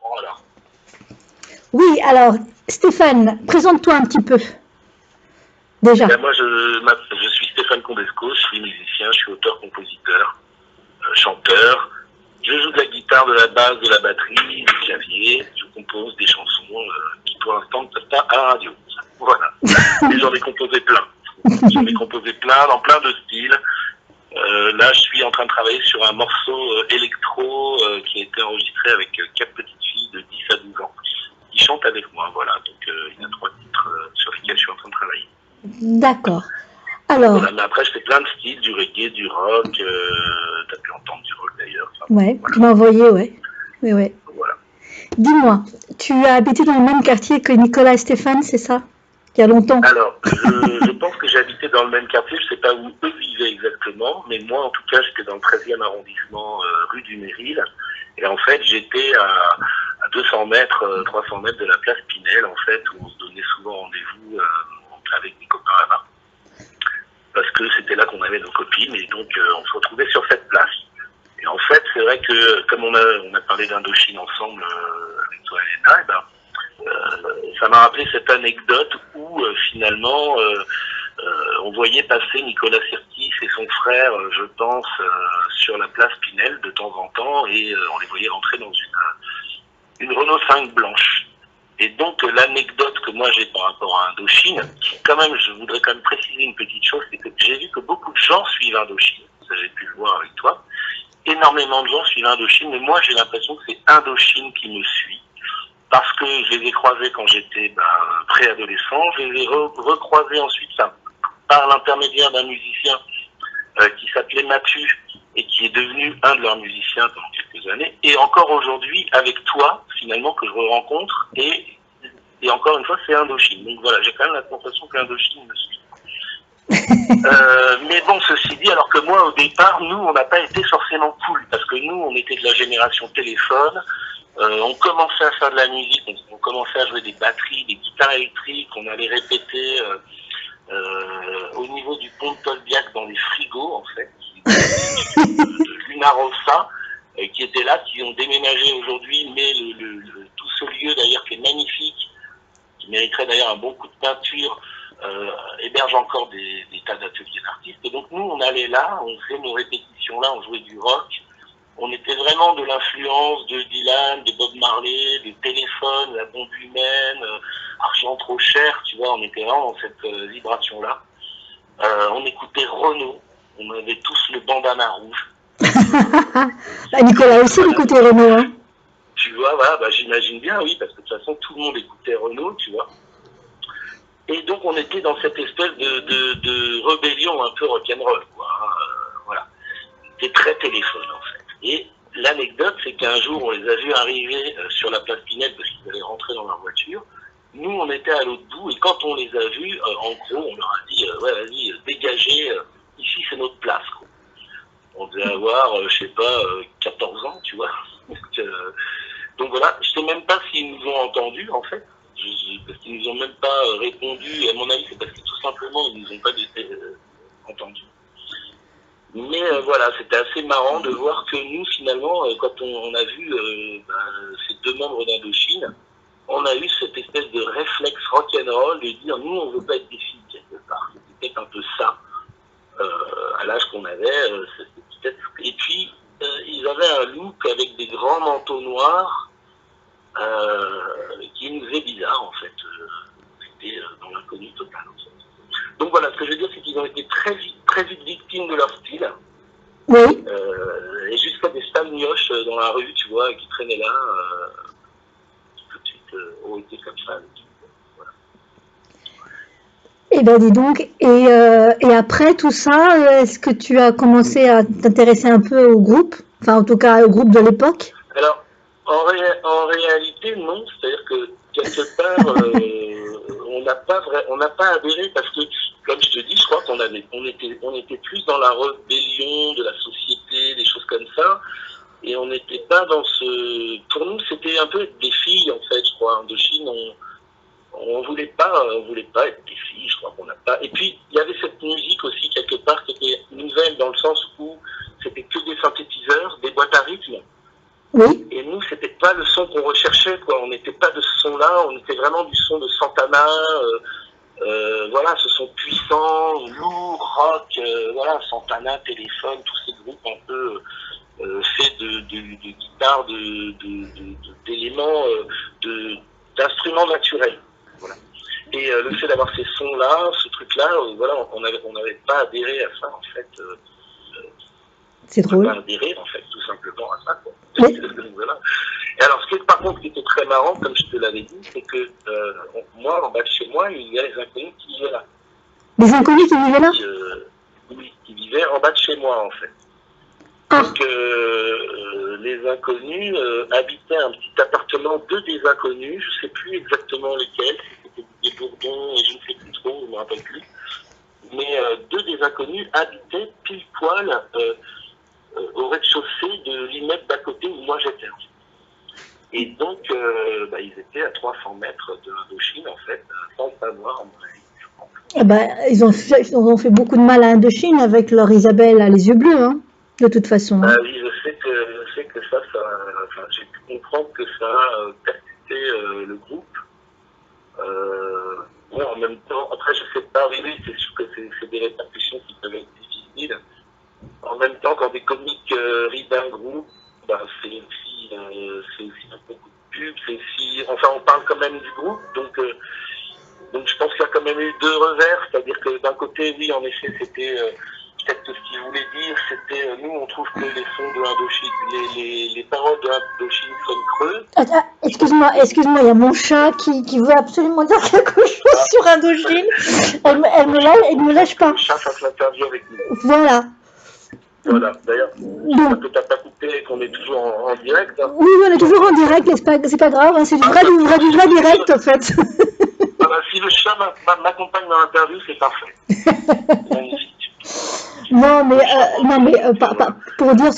Voilà. Oui, alors, Stéphane, présente-toi un petit peu, Eh déjà. bien, moi, je suis Stéphane Condesco, je suis musicien, je suis auteur-compositeur, chanteur. Je joue de la guitare, de la basse, de la batterie, du clavier. Je compose des chansons qui, pour l'instant, ne passent pas à la radio. Voilà. Mais j'en ai composé plein. J'en ai composé plein, dans plein de styles. Là, je suis en train de travailler sur un morceau électro qui a été enregistré avec 4 petites filles de 10 à 12 ans qui chantent avec moi. Voilà. Donc, il y a 3 titres sur lesquels je suis en train de travailler. D'accord. Donc Alors, voilà, mais après je fais plein de styles, du reggae, du rock, t'as pu entendre du rock d'ailleurs. Enfin, ouais, voilà. tu m'as envoyé, ouais. Oui, ouais. Donc, voilà. Dis-moi, tu as habité dans le même quartier que Nicolas et Stéphane, c'est ça? Il y a longtemps. Alors, je pense que j'ai habité dans le même quartier, je sais pas où eux vivaient exactement, mais moi en tout cas j'étais dans le 13e arrondissement, rue du Méril, et en fait j'étais à 200 mètres, 300 mètres de la place Pinel, en fait, où on se donnait souvent rendez-vous avec des copains là-bas, parce que c'était là qu'on avait nos copines, et donc on se retrouvait sur cette place. Et en fait, c'est vrai que comme on a parlé d'Indochine ensemble avec toi et Léna, et ben, ça m'a rappelé cette anecdote où finalement on voyait passer Nicolas Sirkis et son frère, je pense, sur la place Pinel de temps en temps, et on les voyait rentrer dans une Renault 5 blanche. Et donc l'anecdote que moi j'ai par rapport à Indochine, quand même, je voudrais quand même préciser une petite chose, c'est que j'ai vu que beaucoup de gens suivent Indochine, ça j'ai pu le voir avec toi, énormément de gens suivent Indochine, mais moi j'ai l'impression que c'est Indochine qui me suit, parce que je les ai croisés quand j'étais préadolescent, je les ai recroisés ensuite par l'intermédiaire d'un musicien qui s'appelait Mathieu et qui est devenu un de leurs musiciens pendant quelques années, et encore aujourd'hui avec toi finalement que je rencontre, et encore une fois c'est Indochine. Donc voilà, j'ai quand même la sensation qu'Indochine me suit. Mais bon, ceci dit, alors que moi au départ, nous on n'a pas été forcément cool, parce que nous on était de la génération téléphone, on commençait à faire de la musique, on commençait à jouer des batteries, des guitares électriques, on allait répéter au niveau du pont de Tolbiac dans les frigos en fait, de Luna Rossa, qui étaient là, qui ont déménagé aujourd'hui, mais tout ce lieu d'ailleurs qui est magnifique, qui mériterait d'ailleurs un bon coup de peinture, héberge encore des tas d'ateliers d'artistes. Et donc nous on allait là, on faisait nos répétitions là, on jouait du rock. On était vraiment de l'influence de Dylan, de Bob Marley, de Téléphone, La Bombe Humaine, Argent Trop Cher, tu vois, on était vraiment dans cette vibration-là. On écoutait Renaud, on avait tous le bandana rouge. Bah, Nicolas aussi Voilà. écoutait Renaud, hein. Tu vois, voilà, bah, j'imagine bien, oui, parce que de toute façon, tout le monde écoutait Renaud, tu vois. Et donc, on était dans cette espèce de rébellion un peu rock'n'roll, quoi. Voilà. C'était très téléphone, en fait. Et l'anecdote, c'est qu'un jour, on les a vus arriver sur la place Pinel parce qu'ils allaient rentrer dans leur voiture. Nous, on était à l'autre bout, et quand on les a vus, en gros, on leur a dit, ouais, vas-y, dégagez, ici, c'est notre place, quoi. On devait avoir, je sais pas, 14 ans, tu vois. Donc voilà, je sais même pas s'ils nous ont entendus, en fait, parce qu'ils nous ont même pas répondu. Et à mon avis, c'est parce que tout simplement, ils nous ont pas entendus. Mais voilà, c'était assez marrant de voir que nous, finalement, quand on a vu ces 2 membres d'Indochine, on a eu cette espèce de réflexe rock'n'roll de dire, nous, on veut pas être des filles, quelque part. C'était peut-être un peu ça, à l'âge qu'on avait. Et puis, ils avaient un look avec des grands manteaux noirs qui nous faisait bizarre, en fait. C'était dans l'inconnu total, en fait. Donc voilà, ce que je veux dire, c'est qu'ils ont été très vite victimes de leur style. Oui. Et jusqu'à des stalmioches dans la rue, tu vois, qui traînaient là, qui tout de suite ont été comme ça. Voilà. Eh ben dis donc, et après tout ça, est-ce que tu as commencé à t'intéresser un peu au groupe, enfin en tout cas au groupe de l'époque? Alors, en réalité, non. C'est-à-dire que quelque part, on n'a pas adhéré parce que, comme je te dis, je crois on était plus dans la rébellion de la société, des choses comme ça. Et on n'était pas dans ce. Pour nous, c'était un peu des filles, en fait, je crois. Indochine, on voulait pas être des filles, je crois qu'on n'a pas. Et puis, il y avait cette musique aussi, quelque part, qui était nouvelle dans le sens où c'était que des synthétiseurs, des boîtes à rythme. Oui. Et nous, c'était pas le son qu'on recherchait, quoi. On n'était pas de ce son-là, on était vraiment du son de Santana, voilà, ce son puissant, lourd, rock, voilà, Santana, Téléphone, tous ces groupes un peu faits de guitare, d'éléments, d'instruments naturels. Voilà. Et le fait d'avoir ces sons-là, ce truc-là, voilà, on n'avait pas adhéré à ça, en fait. C'est drôle. Pas adhéré, en fait, tout simplement à ça, quoi. Oui. Voilà. Et alors, par contre, ce qui était très marrant, comme je te l'avais dit, c'est que moi, en bas de chez moi, il y a les inconnus qui vivaient là. Les inconnus qui vivaient là? Oui, qui vivaient en bas de chez moi, en fait. Ah. Donc, les inconnus habitaient un petit appartement, deux des inconnus, je ne sais plus exactement lesquels, c'était des Bourdons, et je ne sais plus trop, je ne me rappelle plus. Mais deux des inconnus habitaient pile poil au rez-de-chaussée de l'immeuble d'à côté où moi j'étais. Et donc, ils étaient à 300 mètres de l'Indochine, en fait, sans le savoir, en vrai. Eh ben, ils ont fait beaucoup de mal à Indochine avec leur Isabelle à les yeux bleus, hein, de toute façon. Bah oui, je sais que ça enfin, j'ai pu comprendre que ça a percuté le groupe. Bon, en même temps, après, je sais pas, oui, c'est sûr que c'est des répercussions qui peuvent être difficiles. En même temps, quand des comiques rient d'un groupe, bah, c'est aussi un peu coup de pub, c'est aussi, enfin, on parle quand même du groupe, donc je pense qu'il y a quand même eu deux revers, c'est-à-dire que d'un côté, oui, en effet, c'était peut-être que ce qu'il voulait dire, c'était nous, on trouve que les sons de Indochine, les paroles de Indochine sonnent creux. Excuse-moi, il y a mon chat qui veut absolument dire quelque chose sur Indochine. Elle me lâche pas. Le chat fasse l'interview avec nous. Voilà. Voilà, d'ailleurs, j'espère que tu n'as pas coupé et qu'on est toujours en direct. Hein. Oui, on est toujours en direct, c'est pas grave, hein, c'est du vrai direct en fait. Voilà, si le chat m'accompagne dans l'interview, c'est parfait. Magnifique. Non, mais pour dire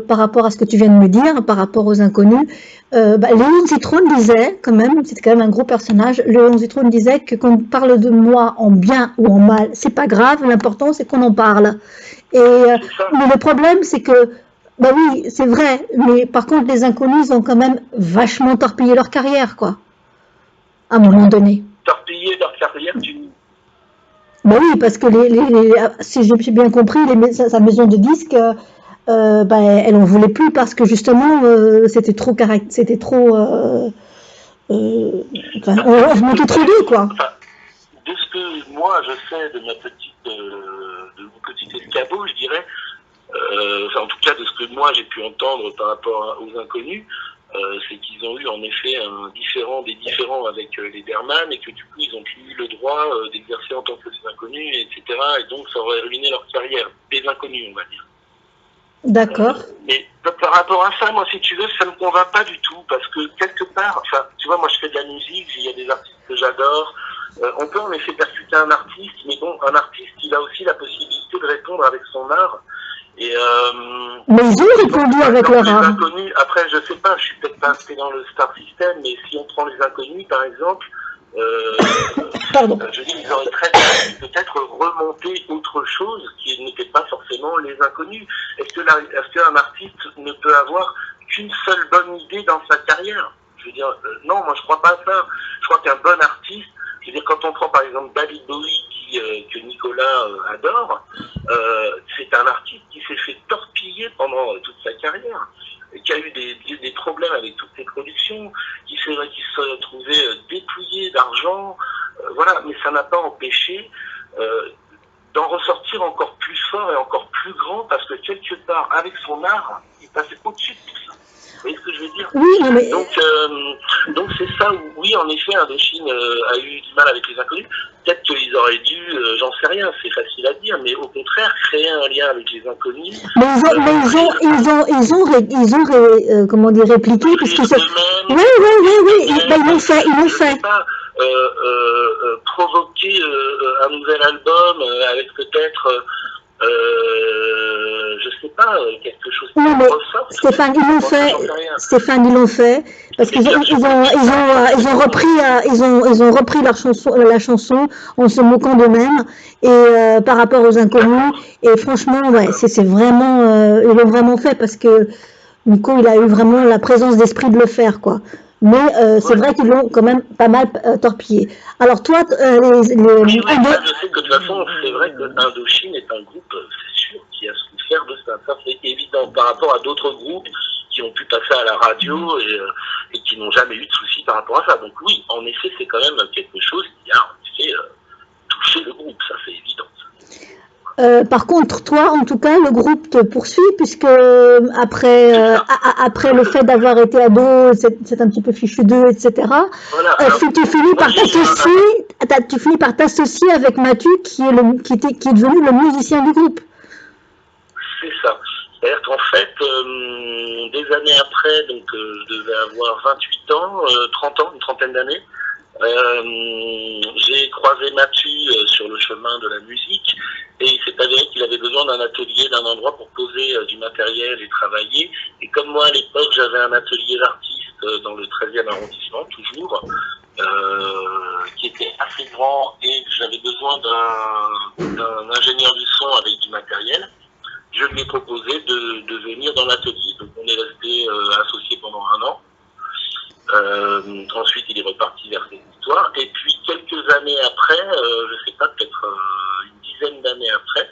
par rapport à ce que tu viens de me dire, par rapport aux inconnus, Léon Zitrone disait, quand même, c'était quand même un gros personnage, Léon Zitrone disait que quand on parle de moi en bien ou en mal, c'est pas grave, l'important c'est qu'on en parle. Mais le problème, c'est que, bah oui, c'est vrai, mais par contre, les inconnus ont quand même vachement torpillé leur carrière, quoi, à un moment donné. Torpillé leur carrière, Ben oui, parce que si j'ai bien compris, sa maison de disques, elle en voulait plus parce que justement, c'était trop on se manquait trop d'eux, quoi. Enfin, de ce que moi je sais de mon petit escabeau, je dirais, en tout cas de ce que moi j'ai pu entendre par rapport aux inconnus, c'est qu'ils ont eu en effet des différends avec les Berman et que du coup ils n'ont plus eu le droit d'exercer en tant que des inconnus, etc. Et donc ça aurait ruiné leur carrière, des inconnus on va dire. D'accord. Mais par rapport à ça, moi si tu veux, ça ne me convainc pas du tout parce que quelque part, enfin tu vois, moi je fais de la musique, il y a des artistes que j'adore. On peut en effet percuter un artiste, mais bon, un artiste il a aussi la possibilité de répondre avec son art. Et mais ils ont répondu avec leur art. Les inconnus, après, je sais pas, je suis peut-être pas inscrit dans le Star System, mais si on prend les inconnus, par exemple, je dis, ils auraient très bien peut-être remonté autre chose qui n'était pas forcément les inconnus. Est-ce qu'un artiste ne peut avoir qu'une seule bonne idée dans sa carrière? Je veux dire, non, moi je crois pas à ça. Je crois qu'un bon artiste, je veux dire, quand on prend par exemple David Bowie, que Nicolas adore, c'est un artiste qui s'est fait torpiller pendant toute sa carrière, qui a eu des problèmes avec toutes ses productions, qui se trouvait dépouillé d'argent, voilà, mais ça n'a pas empêché d'en ressortir encore plus fort et encore plus grand, parce que quelque part, avec son art, il passait au-dessus de tout ça. Vous voyez ce que je veux dire? Oui, mais... Donc c'est ça où, oui, en effet, Indochine a eu du mal avec les inconnus. Peut-être qu'ils auraient dû, j'en sais rien, c'est facile à dire, mais au contraire, créer un lien avec les inconnus. Mais ils ont comment dire, répliqué, puisqu'ils se... Oui, ils l'ont fait, sais pas, provoquer un nouvel album avec peut-être... je sais pas, quelque chose qui ressort. Stéphane, ils l'ont fait, parce qu'ils ont repris la chanson en se moquant d'eux-mêmes, et par rapport aux inconnus, et franchement, ouais, c'est vraiment, ils l'ont vraiment fait, parce que Nico, il a eu vraiment la présence d'esprit de le faire, quoi. Mais c'est Ouais. vrai qu'ils l'ont quand même pas mal torpillé. Alors toi, Oui, oui, ça je sais que de toute façon, c'est vrai que Indochine est un groupe, c'est sûr, qui a souffert de ça. Ça c'est évident par rapport à d'autres groupes qui ont pu passer à la radio et qui n'ont jamais eu de soucis par rapport à ça. Donc oui, en effet, c'est quand même quelque chose qui a en effet touché le groupe, ça c'est évident. par contre, toi, en tout cas, le groupe te poursuit puisque après le fait d'avoir été ado, c'est un petit peu fichu d'eux, etc. Voilà, alors, tu finis par t'associer avec Mathieu qui est devenu le musicien du groupe. c'est ça. C'est-à-dire qu'en fait, des années après, donc je devais avoir 28 ans, 30 ans, une trentaine d'années, j'ai croisé Mathieu sur le chemin de la musique et il s'est avéré qu'il avait besoin d'un atelier, d'un endroit pour poser du matériel et travailler. Et comme moi à l'époque j'avais un atelier d'artiste dans le 13e arrondissement, toujours, qui était assez grand et que j'avais besoin d'un ingénieur du son avec du matériel, je lui ai proposé de venir dans l'atelier. Donc on est resté associés pendant 1 an. Ensuite, il est reparti vers ses histoires. Et puis, quelques années après, je sais pas, peut-être une dizaine d'années après,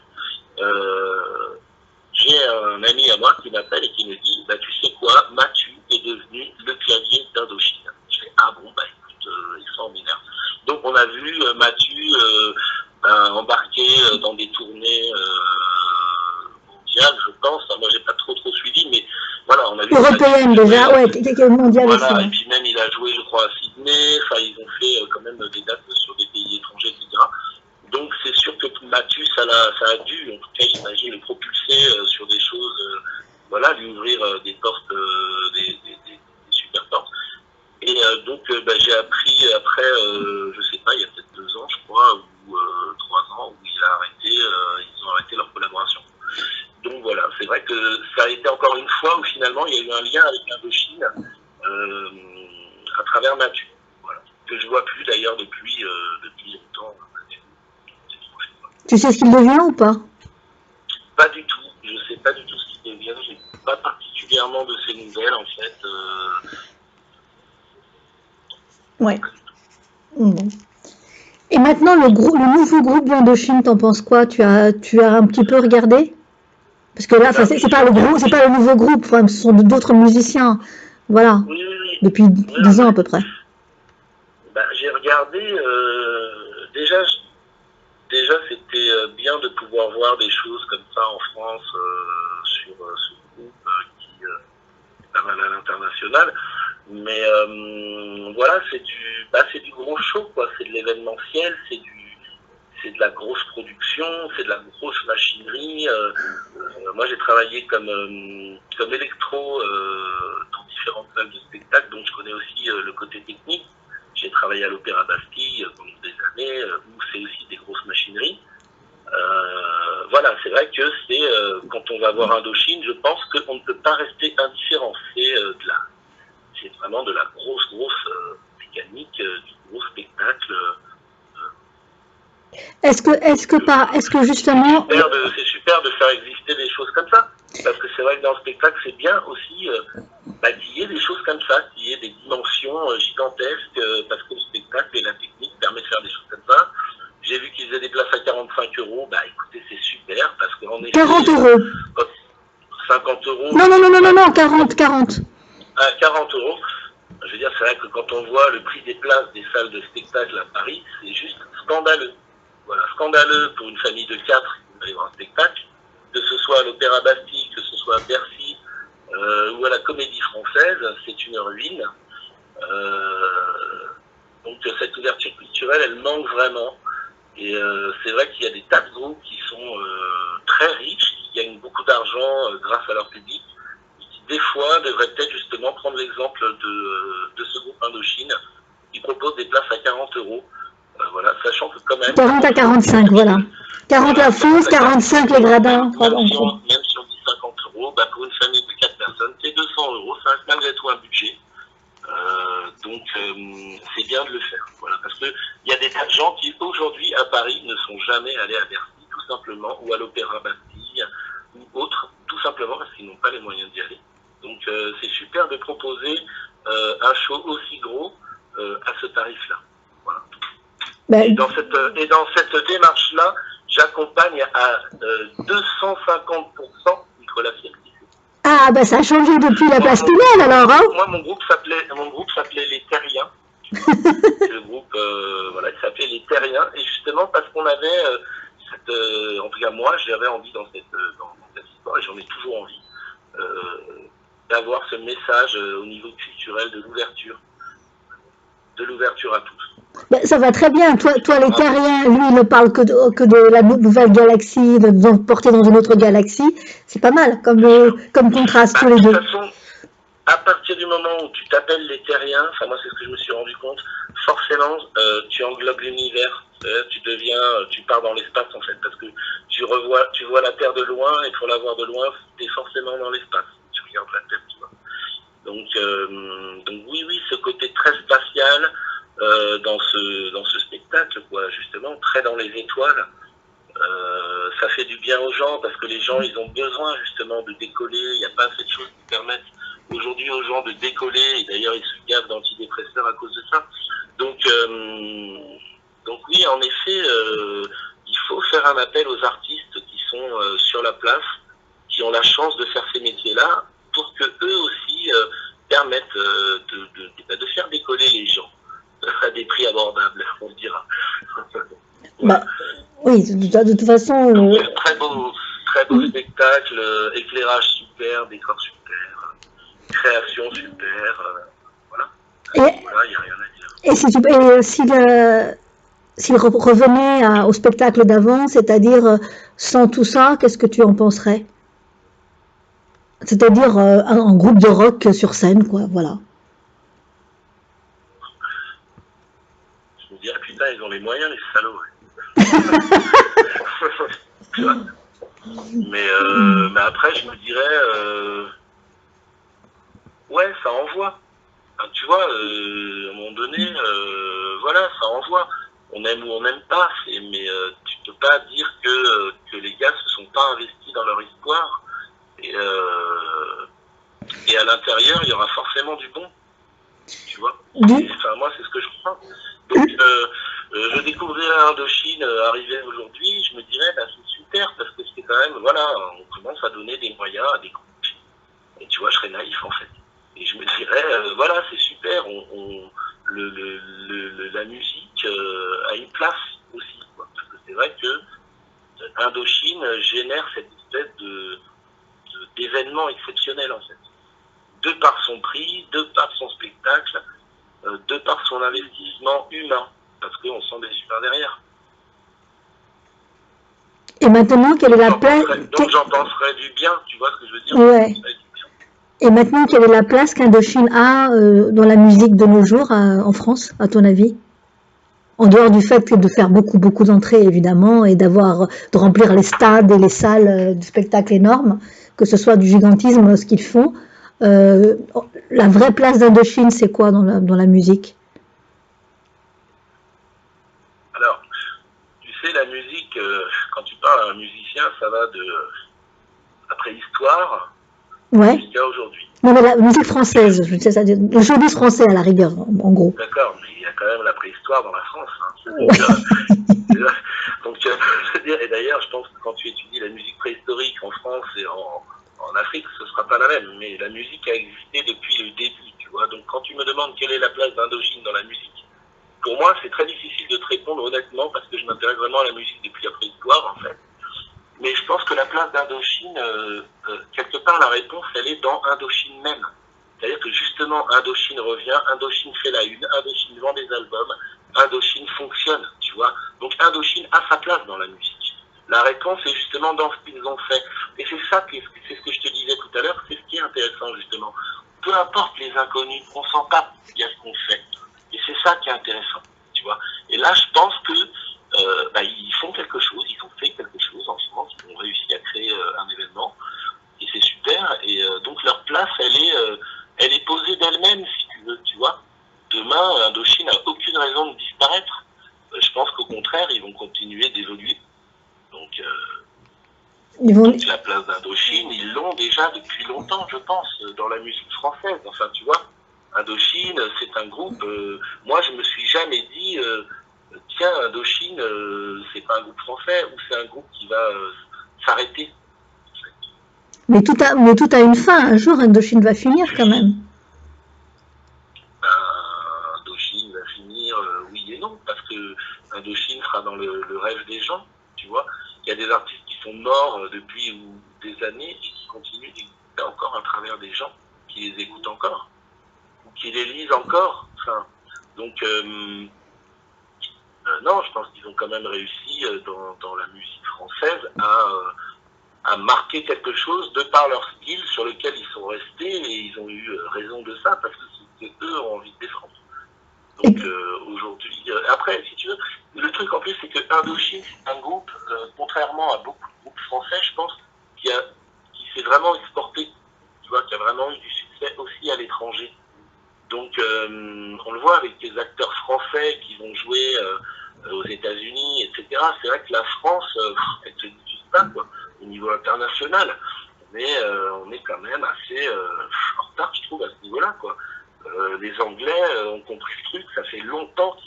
j'ai un ami à moi qui m'appelle et qui me dit, bah, tu sais quoi, Mathieu est devenu le clavier d'Indochine. Je fais, ah bon, bah écoute, extraordinaire. Donc, on a vu Mathieu embarquer dans des tournées mondiales, je pense. Moi, j'ai pas trop suivi, mais voilà, on a vu européenne déjà, ouais, mondiale voilà, aussi. Ouais. Et puis même il a joué, je crois, à Sydney. Enfin, ils ont fait quand même des dates sur des pays étrangers, etc. Donc c'est sûr que Mathieu, ça a dû, en tout cas, j'imagine, le propulser sur des choses, voilà, lui ouvrir des portes, des super portes. Et donc, j'ai appris après, je sais pas, il y a peut-être 2 ans, je crois, ou 3 ans, où ils ont arrêté leur collaboration. Donc voilà, c'est vrai que ça a été encore une fois où finalement il y a eu un lien avec Indochine à travers Mathieu. Voilà. Que je vois plus d'ailleurs depuis longtemps. Tu sais ce qu'il devient ou pas? Pas du tout. Je sais pas du tout ce qu'il devient. J'ai pas particulièrement de ces nouvelles en fait. Ouais. Bon. Et maintenant le nouveau groupe d'Indochine, t'en penses quoi? Tu as un petit peu regardé? Parce que là, c'est pas le nouveau groupe, ce sont d'autres musiciens, voilà, oui. depuis 10 ans à peu près. Bah, j'ai regardé, déjà c'était bien de pouvoir voir des choses comme ça en France sur ce groupe qui est pas mal à l'international. Mais voilà, c'est du gros show, quoi. C'est de l'événementiel, c'est de la grosse production, c'est de la grosse machinerie. Moi, j'ai travaillé comme électro dans différentes salles de spectacle, donc je connais aussi le côté technique. J'ai travaillé à l'Opéra Bastille pendant des années, où c'est aussi des grosses machineries. Voilà, c'est vrai que quand on va voir Indochine, je pense qu'on ne peut pas rester indifférent. C'est vraiment de la grosse mécanique, du gros spectacle. Est-ce que justement... C'est super de faire exister des choses comme ça. Parce que c'est vrai que dans le spectacle, c'est bien aussi qu'il y ait des choses comme ça, qu'il y ait des dimensions gigantesques, parce que le spectacle et la technique permettent de faire des choses comme ça. J'ai vu qu'ils faisaient des places à 45 €. Bah écoutez, c'est super, parce qu'en effet... 40 €. 50 €. Non, 40. À 40 €. Je veux dire, c'est vrai que quand on voit le prix des places des salles de spectacle à Paris, c'est juste scandaleux. Voilà, scandaleux pour une famille de 4 qui va aller voir un spectacle, que ce soit à l'Opéra Bastille, que ce soit à Bercy ou à la Comédie Française, c'est une ruine. Donc cette ouverture culturelle, elle manque vraiment. Et c'est vrai qu'il y a des tas de groupes qui sont très riches, qui gagnent beaucoup d'argent grâce à leur public, et qui des fois devraient peut-être justement prendre l'exemple de ce groupe Indochine, qui propose des places à 40 €. Voilà, sachant que quand même... 40 à 45, voilà. 40 la fosse, 45 les gradins. Même si on dit 50 €, pour une famille de 4 personnes, c'est 200 €, ça reste malgré tout un budget. Donc c'est bien de le faire. Voilà, parce qu'il y a des tas de gens qui aujourd'hui à Paris ne sont jamais allés à Bercy, tout simplement, ou à l'Opéra Bastille, ou autre, tout simplement parce qu'ils n'ont pas les moyens d'y aller. Donc c'est super de proposer un show aussi gros à ce tarif-là. Voilà. Ben, Et dans cette démarche-là, j'accompagne à 250% Nicolas Sierki. ah, ben ça a changé depuis la place Pinel, alors, hein? Moi, mon groupe s'appelait Les Terriens. Le groupe, voilà, il s'appelait Les Terriens. Et justement, parce qu'on avait, en tout cas moi, j'avais envie dans cette histoire, et j'en ai toujours envie, d'avoir ce message au niveau culturel de l'ouverture à tous. Ben, ça va très bien. Toi, les Terriens, lui, il ne parle que de la nouvelle galaxie, de nous emporter dans une autre galaxie. C'est pas mal comme contraste tous les deux. De toute façon, à partir du moment où tu t'appelles les Terriens, enfin moi c'est ce que je me suis rendu compte, forcément tu englobes l'univers, tu pars dans l'espace en fait, parce que tu vois la Terre de loin, et pour la voir de loin, tu es forcément dans l'espace, tu regardes la Terre, tu vois. Donc oui, ce côté très spatial dans ce spectacle, quoi, justement, très dans les étoiles, ça fait du bien aux gens, parce que les gens, ils ont besoin justement de décoller, il n'y a pas assez de choses qui permettent aujourd'hui aux gens de décoller, et d'ailleurs ils se gavent d'antidépresseurs à cause de ça. Donc oui, en effet, il faut faire un appel aux artistes qui sont sur la place, qui ont la chance de faire ces métiers-là, pour que eux aussi permettent de faire décoller les gens à des prix abordables, on se dira. Voilà. Bah, oui, de toute façon... Donc, très beau spectacle, éclairage super, décor super, création super, voilà. Voilà, il n'y a rien à dire. Et s'il revenait au spectacle d'avant, c'est-à-dire sans tout ça, qu'est-ce que tu en penserais? C'est-à-dire un groupe de rock sur scène, quoi, voilà. Je me dis, ah putain, ils ont les moyens, les salauds. Mais après, je me dirais, ouais, ça envoie. Enfin, tu vois, à un moment donné, voilà, ça envoie. On aime ou on n'aime pas, mais tu peux pas dire que les gars se sont pas investis dans leur histoire. Et à l'intérieur, il y aura forcément du bon. Tu vois. Enfin, moi, c'est ce que je crois. Donc, je découvrirais Indochine arriver aujourd'hui, je me dirais, bah, c'est super, parce que c'est quand même, voilà, on commence à donner des moyens à des groupes. Et tu vois, je serais naïf, en fait. Et je me dirais, voilà, c'est super, la musique a une place aussi, quoi. Parce que c'est vrai que Indochine génère cette espèce d'événement exceptionnel, en fait. De par son prix, de par son spectacle, de par son investissement humain, parce qu'on sent des humains derrière. Et maintenant, quelle est la place... Donc j'en penserais du bien, tu vois ce que je veux dire? Ouais. Et maintenant, quelle est la place qu'Indochine a dans la musique de nos jours en France, à ton avis? En dehors du fait de faire beaucoup d'entrées, évidemment, et de remplir les stades et les salles de spectacles énormes, que ce soit du gigantisme, ce qu'ils font, la vraie place d'Indochine, c'est quoi dans la musique? Alors, tu sais, la musique, quand tu parles à un musicien, ça va de la préhistoire jusqu'à aujourd'hui. Non, mais la musique française, je sais ça, le showbiz français à la rigueur, en gros. D'accord, mais il y a quand même la préhistoire dans la France. Hein. Donc, je veux dire, et d'ailleurs, je pense que quand tu étudies la musique préhistorique en France et en Afrique, ce ne sera pas la même. Mais la musique a existé depuis le début, tu vois. Donc, quand tu me demandes quelle est la place d'Indochine dans la musique, pour moi, c'est très difficile de te répondre honnêtement parce que je m'intéresse vraiment à la musique depuis la préhistoire, en fait. Mais je pense que la place d'Indochine, quelque part, la réponse, elle est dans Indochine même. C'est-à-dire que justement, Indochine revient, Indochine fait la une, Indochine vend des albums, Indochine fonctionne, tu vois. Donc Indochine a sa place dans la musique. La réponse est justement dans ce qu'ils ont fait. Et c'est ça, c'est ce que je te disais tout à l'heure, c'est ce qui est intéressant justement. Peu importe les inconnus, on s'en tape, il y a ce qu'on fait. Et c'est ça qui est intéressant, tu vois. Et là, je pense que ils font quelque chose, ils ont fait quelque chose en ce moment, ils ont réussi à créer un événement. Et c'est super. Et donc leur place, elle est posée d'elle-même, si tu veux, tu vois. Demain, Indochine n'a aucune raison de disparaître. Je pense qu'au contraire, ils vont continuer d'évoluer. Donc, Ils vont... Donc la place d'Indochine, ils l'ont déjà depuis longtemps, je pense, dans la musique française. Enfin, tu vois, Indochine, c'est un groupe. Moi, je me suis jamais dit, tiens, Indochine, c'est pas un groupe français ou c'est un groupe qui va s'arrêter. Mais tout a une fin. Un jour, Indochine va finir quand même. Indochine va finir, oui et non, parce que Indochine sera dans le rêve des gens, tu vois. Il y a des artistes qui sont morts depuis des années et qui continuent d'exister encore à travers des gens qui les écoutent encore ou qui les lisent encore. Enfin, donc, non, je pense qu'ils ont quand même réussi dans la musique française à marquer quelque chose de par leur style sur lequel ils sont restés et ils ont eu raison de ça parce que c'est eux ont envie de défendre. Donc aujourd'hui, après, si tu veux, le truc en plus, c'est que Indochine, c'est un groupe, contrairement à beaucoup de groupes français, je pense, qui s'est vraiment exporté, tu vois, qui a vraiment eu du succès aussi à l'étranger. Donc, on le voit avec des acteurs français qui vont jouer aux États-Unis, etc. C'est vrai que la France, elle se diffuse pas, quoi, au niveau international. Mais on est quand même assez en retard, je trouve, à ce niveau-là, quoi. Les Anglais ont compris le truc, ça fait longtemps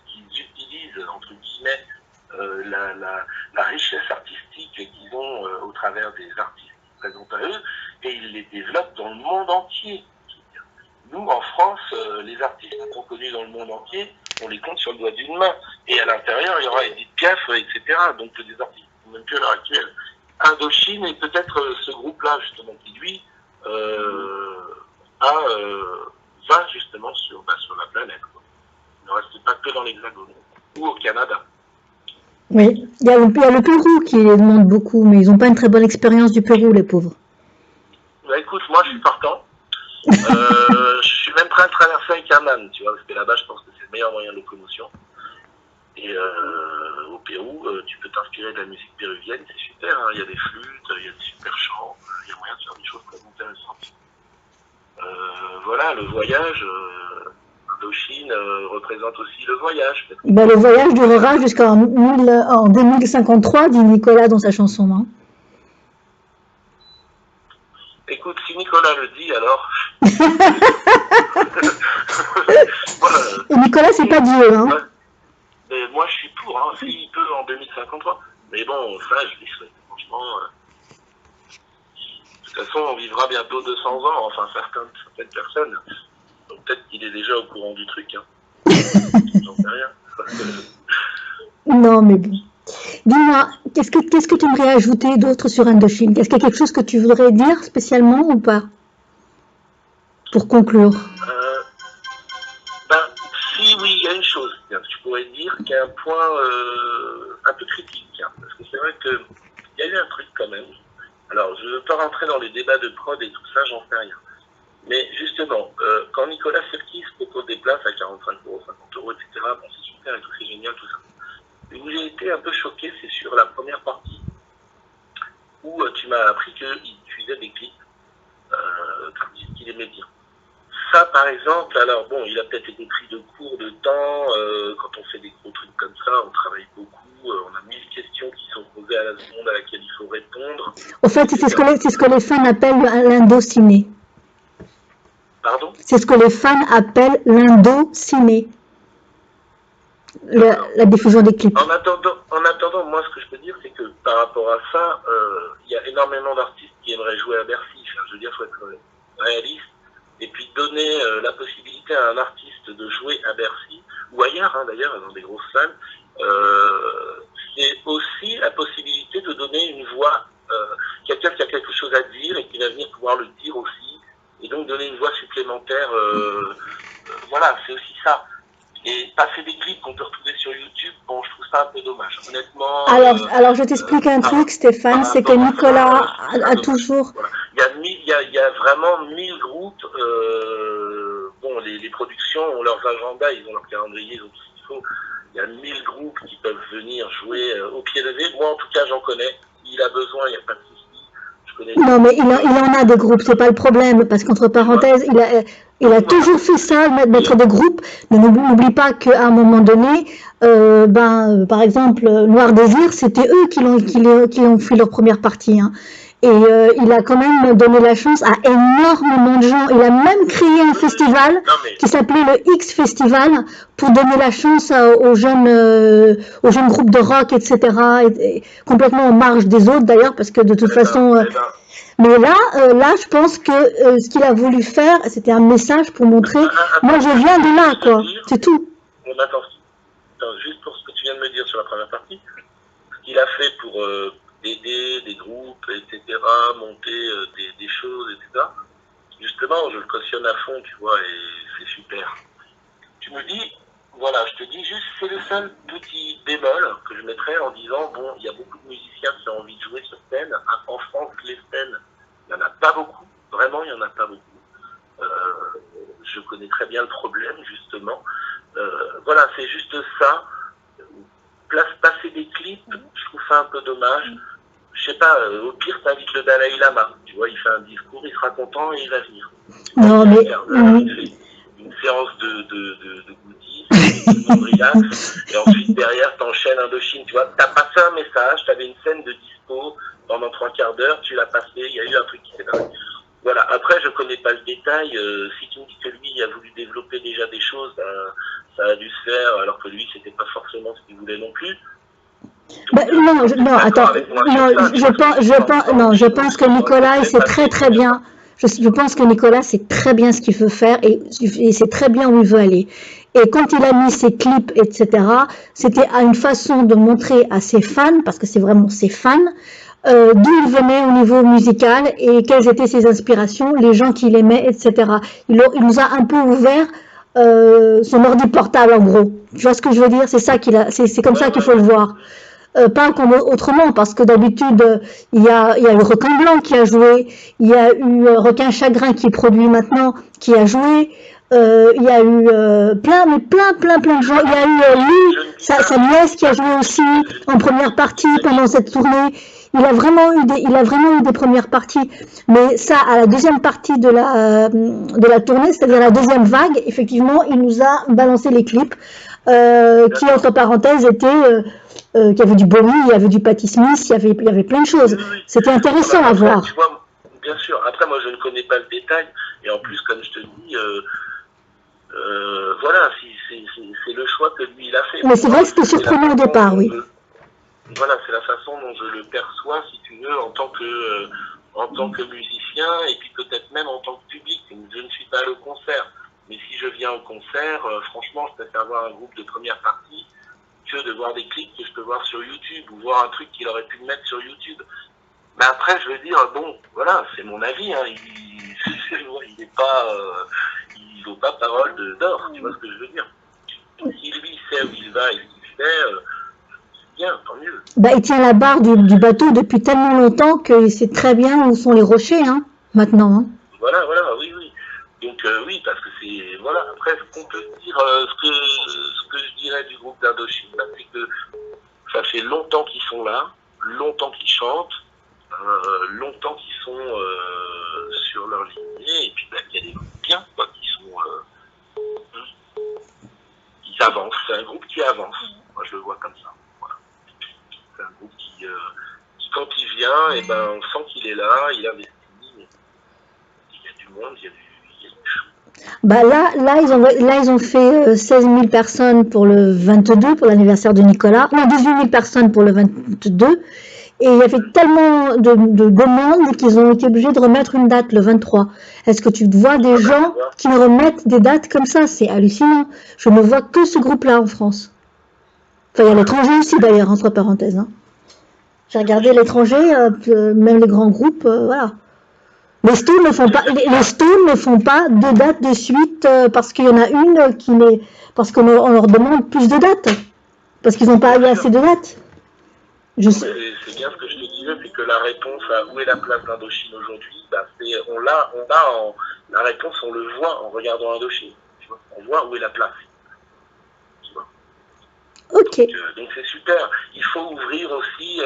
qu'ils utilisent, entre guillemets, la richesse artistique qu'ils ont au travers des artistes qui présentent à eux, et ils les développent dans le monde entier. Nous, en France, les artistes qui sont connus dans le monde entier, on les compte sur le doigt d'une main. Et à l'intérieur, il y aura Edith Piaf, etc. Donc des artistes qui sont même plus à l'heure actuelle. Indochine est peut-être ce groupe-là, justement, qui, lui, va justement sur la planète, quoi. Il ne reste pas que dans l'Hexagone ou au Canada. Oui, il y a le Pérou qui les demande beaucoup, mais ils n'ont pas une très bonne expérience du Pérou, les pauvres. Bah, écoute, moi je suis partant. Je suis même prêt à traverser avec un âne, tu vois, parce que là-bas je pense que c'est le meilleur moyen de locomotion. Et au Pérou, tu peux t'inspirer de la musique péruvienne, c'est super, hein. Il y a des flûtes, il y a des super chants, il y a moyen de faire des choses très intéressantes. Voilà, le voyage, Indochine représente aussi le voyage. Ben, le voyage durera jusqu'en 2053, dit Nicolas dans sa chanson. Hein. Écoute, si Nicolas le dit, alors... Et Nicolas, c'est pas Dieu, hein. Mais moi, je suis pour, hein, s'il peut en 2053. Mais bon, ça, je lui souhaite, franchement... De toute façon, on vivra bientôt 200 ans, enfin, certaines personnes. Donc peut-être qu'il est déjà au courant du truc, hein. J'en sais rien. Non, mais bon. Dis-moi, qu'est-ce que tu aimerais ajouter d'autre sur Indochine? Est-ce qu'il y a quelque chose que tu voudrais dire spécialement ou pas? Pour conclure. Si, oui, il y a une chose, je pourrais dire, qu'il y a un point un peu critique, hein, parce que c'est vrai qu'il y a eu un truc quand même. Alors, je ne veux pas rentrer dans les débats de prod et tout ça, j'en sais rien. Mais justement, quand Nicolas Sirkis propose des places à 45 euros, 50 euros, etc., bon, c'est super et tout, c'est génial, tout ça. Mais où j'ai été un peu choqué, c'est sur la première partie, où tu m'as appris qu'il diffusait des clips qu'il aimait bien. Ça, par exemple, alors bon, il a peut-être été pris de court de temps, quand on fait des gros trucs comme ça, on travaille beaucoup, on a 1000 questions qui sont posées à la seconde à laquelle il faut répondre. Au fait, c'est ce que les fans appellent l'indociné. Pardon? C'est ce que les fans appellent l'indociné. La diffusion des clips. En attendant, moi, ce que je peux dire, c'est que par rapport à ça, il y a énormément d'artistes qui aimeraient jouer à Bercy. Enfin, je veux dire, il faut être réaliste. Et puis donner la possibilité à un artiste de jouer à Bercy, ou ailleurs, hein, d'ailleurs, dans des grosses salles, c'est aussi la possibilité de donner une voix, quelqu'un qui a quelque chose à dire et qui va venir pouvoir le dire aussi, et donc donner une voix supplémentaire. Voilà, c'est aussi ça. Et passer des clips qu'on peut retrouver sur YouTube, bon, je trouve ça un peu dommage. Honnêtement. Alors je t'explique un truc, Stéphane, c'est que Nicolas a toujours. Voilà. Il y a vraiment 1000 groupes. Bon, les productions ont leurs agendas, ils ont leur calendrier, ils ont tout ce qu'il faut. Il y a 1000 groupes qui peuvent venir jouer au pied levé. Moi, en tout cas, j'en connais. S'il a besoin, il n'y a pas de souci. Je connais. Non, mais il en a des groupes, c'est pas le problème, parce qu'entre parenthèses, il a toujours fait ça, mettre des groupes. Mais n'oublie pas qu'à un moment donné, par exemple, Noir Désir, c'était eux qui ont fait leur première partie. Hein. Et il a quand même donné la chance à énormément de gens. Il a même créé un festival qui s'appelait le X Festival pour donner la chance aux jeunes groupes de rock, etc. Et complètement en marge des autres d'ailleurs, parce que de toute façon... mais là, je pense que ce qu'il a voulu faire, c'était un message pour montrer, moi je viens de là, quoi, c'est tout. Attends, juste pour ce que tu viens de me dire sur la première partie, ce qu'il a fait pour aider des groupes, etc., monter des choses, etc., justement, je le cautionne à fond, tu vois, et c'est super. Tu me dis, voilà, je te dis juste, c'est le seul petit bémol que je mettrais en disant, bon, il y a beaucoup de musiciens qui ont envie de jouer sur scène. En France, les scènes, il n'y en a pas beaucoup. Vraiment, il n'y en a pas beaucoup. Je connais très bien le problème, justement. Voilà, c'est juste ça. Passer des clips, je trouve ça un peu dommage. Je sais pas, au pire, t'invites le Dalai Lama. Tu vois, il fait un discours, il sera content et il va venir. Non, mais... il fait une séance de bouddhisme, tout le monde relaxe, et ensuite derrière t'enchaînes Indochine, tu vois, t'as passé un message, t'avais une scène de dispo pendant 3/4 d'heure, tu l'as passé, il y a eu un truc qui s'est passé. Voilà, après je connais pas le détail, si tu me dis que lui il a voulu développer déjà des choses, ben, ça a dû se faire, alors que lui c'était pas forcément ce qu'il voulait non plus. Attends, je pense que Nicolas, c'est très bien. Je pense que Nicolas sait très bien ce qu'il veut faire et sait très bien où il veut aller. Et quand il a mis ses clips, etc., c'était une façon de montrer à ses fans, parce que c'est vraiment ses fans, d'où il venait au niveau musical et quelles étaient ses inspirations, les gens qu'il aimait, etc. Il nous a un peu ouvert son ordi portable, en gros. Tu vois ce que je veux dire? C'est comme ça qu'il faut le voir. Pas comme autrement, parce que d'habitude, il y a eu Requin Blanc qui a joué, il y a eu Requin Chagrin qui produit maintenant, qui a joué, il y a eu plein de gens, il y a eu lui, sa nièce qui a joué aussi en première partie pendant cette tournée. Il a vraiment eu des premières parties, mais ça, à la deuxième partie de la tournée, c'est-à-dire la deuxième vague, effectivement, il nous a balancé les clips, qui, entre parenthèses, étaient... qu'il y avait du Bowie, il y avait du Patti Smith, il y avait plein de choses. Oui. C'était intéressant à voir. Tu vois, bien sûr. Après, moi, je ne connais pas le détail. Et en plus, comme je te dis, voilà, c'est le choix que lui, il a fait. Mais c'est vrai que c'était surprenant au départ, oui. Voilà, c'est la façon dont je le perçois, si tu veux, en tant que musicien, et puis peut-être même en tant que public. Je ne suis pas allé au concert. Mais si je viens au concert, franchement, je préfère voir un groupe de première partie que de voir des clips que je peux voir sur YouTube ou voir un truc qu'il aurait pu mettre sur YouTube. Mais après, je veux dire, bon, voilà, c'est mon avis, hein, il n'est pas, il vaut pas parole d'or, tu vois ce que je veux dire. Si lui sait où il va et ce qu'il fait, c'est bien, tant mieux. Bah, il tient la barre du bateau depuis tellement longtemps qu'il sait très bien où sont les rochers, hein, maintenant. Hein. Voilà, oui. Donc oui, parce que c'est, voilà, après, ce qu'on peut dire, ce que je dirais du groupe d'Indochine, c'est que ça fait longtemps qu'ils sont là, longtemps qu'ils chantent, longtemps qu'ils sont sur leur lignée, et puis il y a des groupes bien, quoi, ils avancent, c'est un groupe qui avance, moi je le vois comme ça, voilà. C'est un groupe qui quand il vient, et ben, on sent qu'il est là, il investit, il y a du monde, il y a du bah là, ils ont fait 16 000 personnes pour le 22, pour l'anniversaire de Nicolas. Non, 18 000 personnes pour le 22. Et il y avait tellement de demandes qu'ils ont été obligés de remettre une date le 23. Est-ce que tu vois des gens qui remettent des dates comme ça? C'est hallucinant. Je ne vois que ce groupe-là en France. Enfin, il y a l'étranger aussi d'ailleurs, entre parenthèses. Hein. J'ai regardé l'étranger, même les grands groupes, voilà. Les Stones ne font pas 2 dates de suite parce qu'il y en a une parce qu'on leur demande plus de dates parce qu'ils n'ont pas eu assez de dates. C'est bien ce que je te disais, c'est que la réponse à où est la place d'Indochine aujourd'hui, bah la réponse, on le voit en regardant Indochine. Tu vois, on voit où est la place. Tu vois. Ok. Donc c'est super. Il faut ouvrir aussi,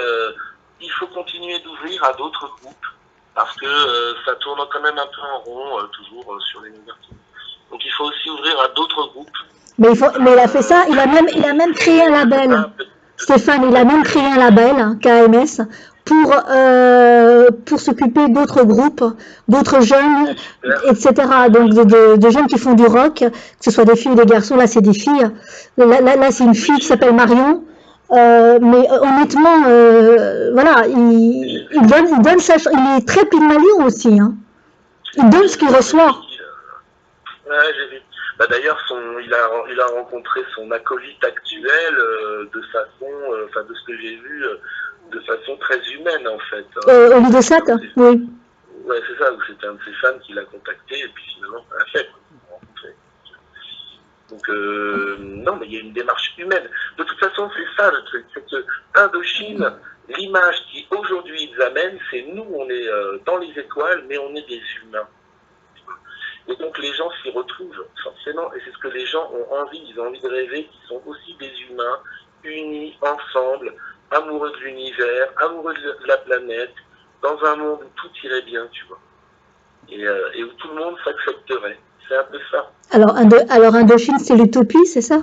il faut continuer d'ouvrir à d'autres groupes. parce que ça tourne quand même un peu en rond, toujours sur les mêmes artistes. Donc il faut aussi ouvrir à d'autres groupes. Mais il a fait ça, il a même créé un label. Stéphane, il a même créé un label, KMS, pour s'occuper d'autres groupes, d'autres jeunes, etc. Donc de jeunes qui font du rock, que ce soit des filles ou des garçons. Là, c'est des filles. Là c'est une fille qui s'appelle Marion. Mais honnêtement, voilà, il donne sa, il est très Pygmalion aussi. Hein. Il donne ce qu'il reçoit. Ouais, j'ai vu. Bah, d'ailleurs, il a rencontré son acolyte actuel de façon, enfin de ce que j'ai vu, de façon très humaine en fait. Olivier Satt, oui. Ouais, c'est ça. C'était un de ses fans qui l'a contacté et puis finalement, ça a fait. Donc non, mais il y a une démarche humaine. De toute façon, c'est ça le truc, c'est que Indochine, l'image qui aujourd'hui ils amènent, c'est nous, on est dans les étoiles, mais on est des humains. Et donc les gens s'y retrouvent forcément, et c'est ce que les gens ont envie, ils ont envie de rêver, qu'ils sont aussi des humains, unis, ensemble, amoureux de l'univers, amoureux de la planète, dans un monde où tout irait bien, tu vois, et où tout le monde s'accepterait. C'est un peu ça. Alors Indochine, c'est l'utopie, c'est ça?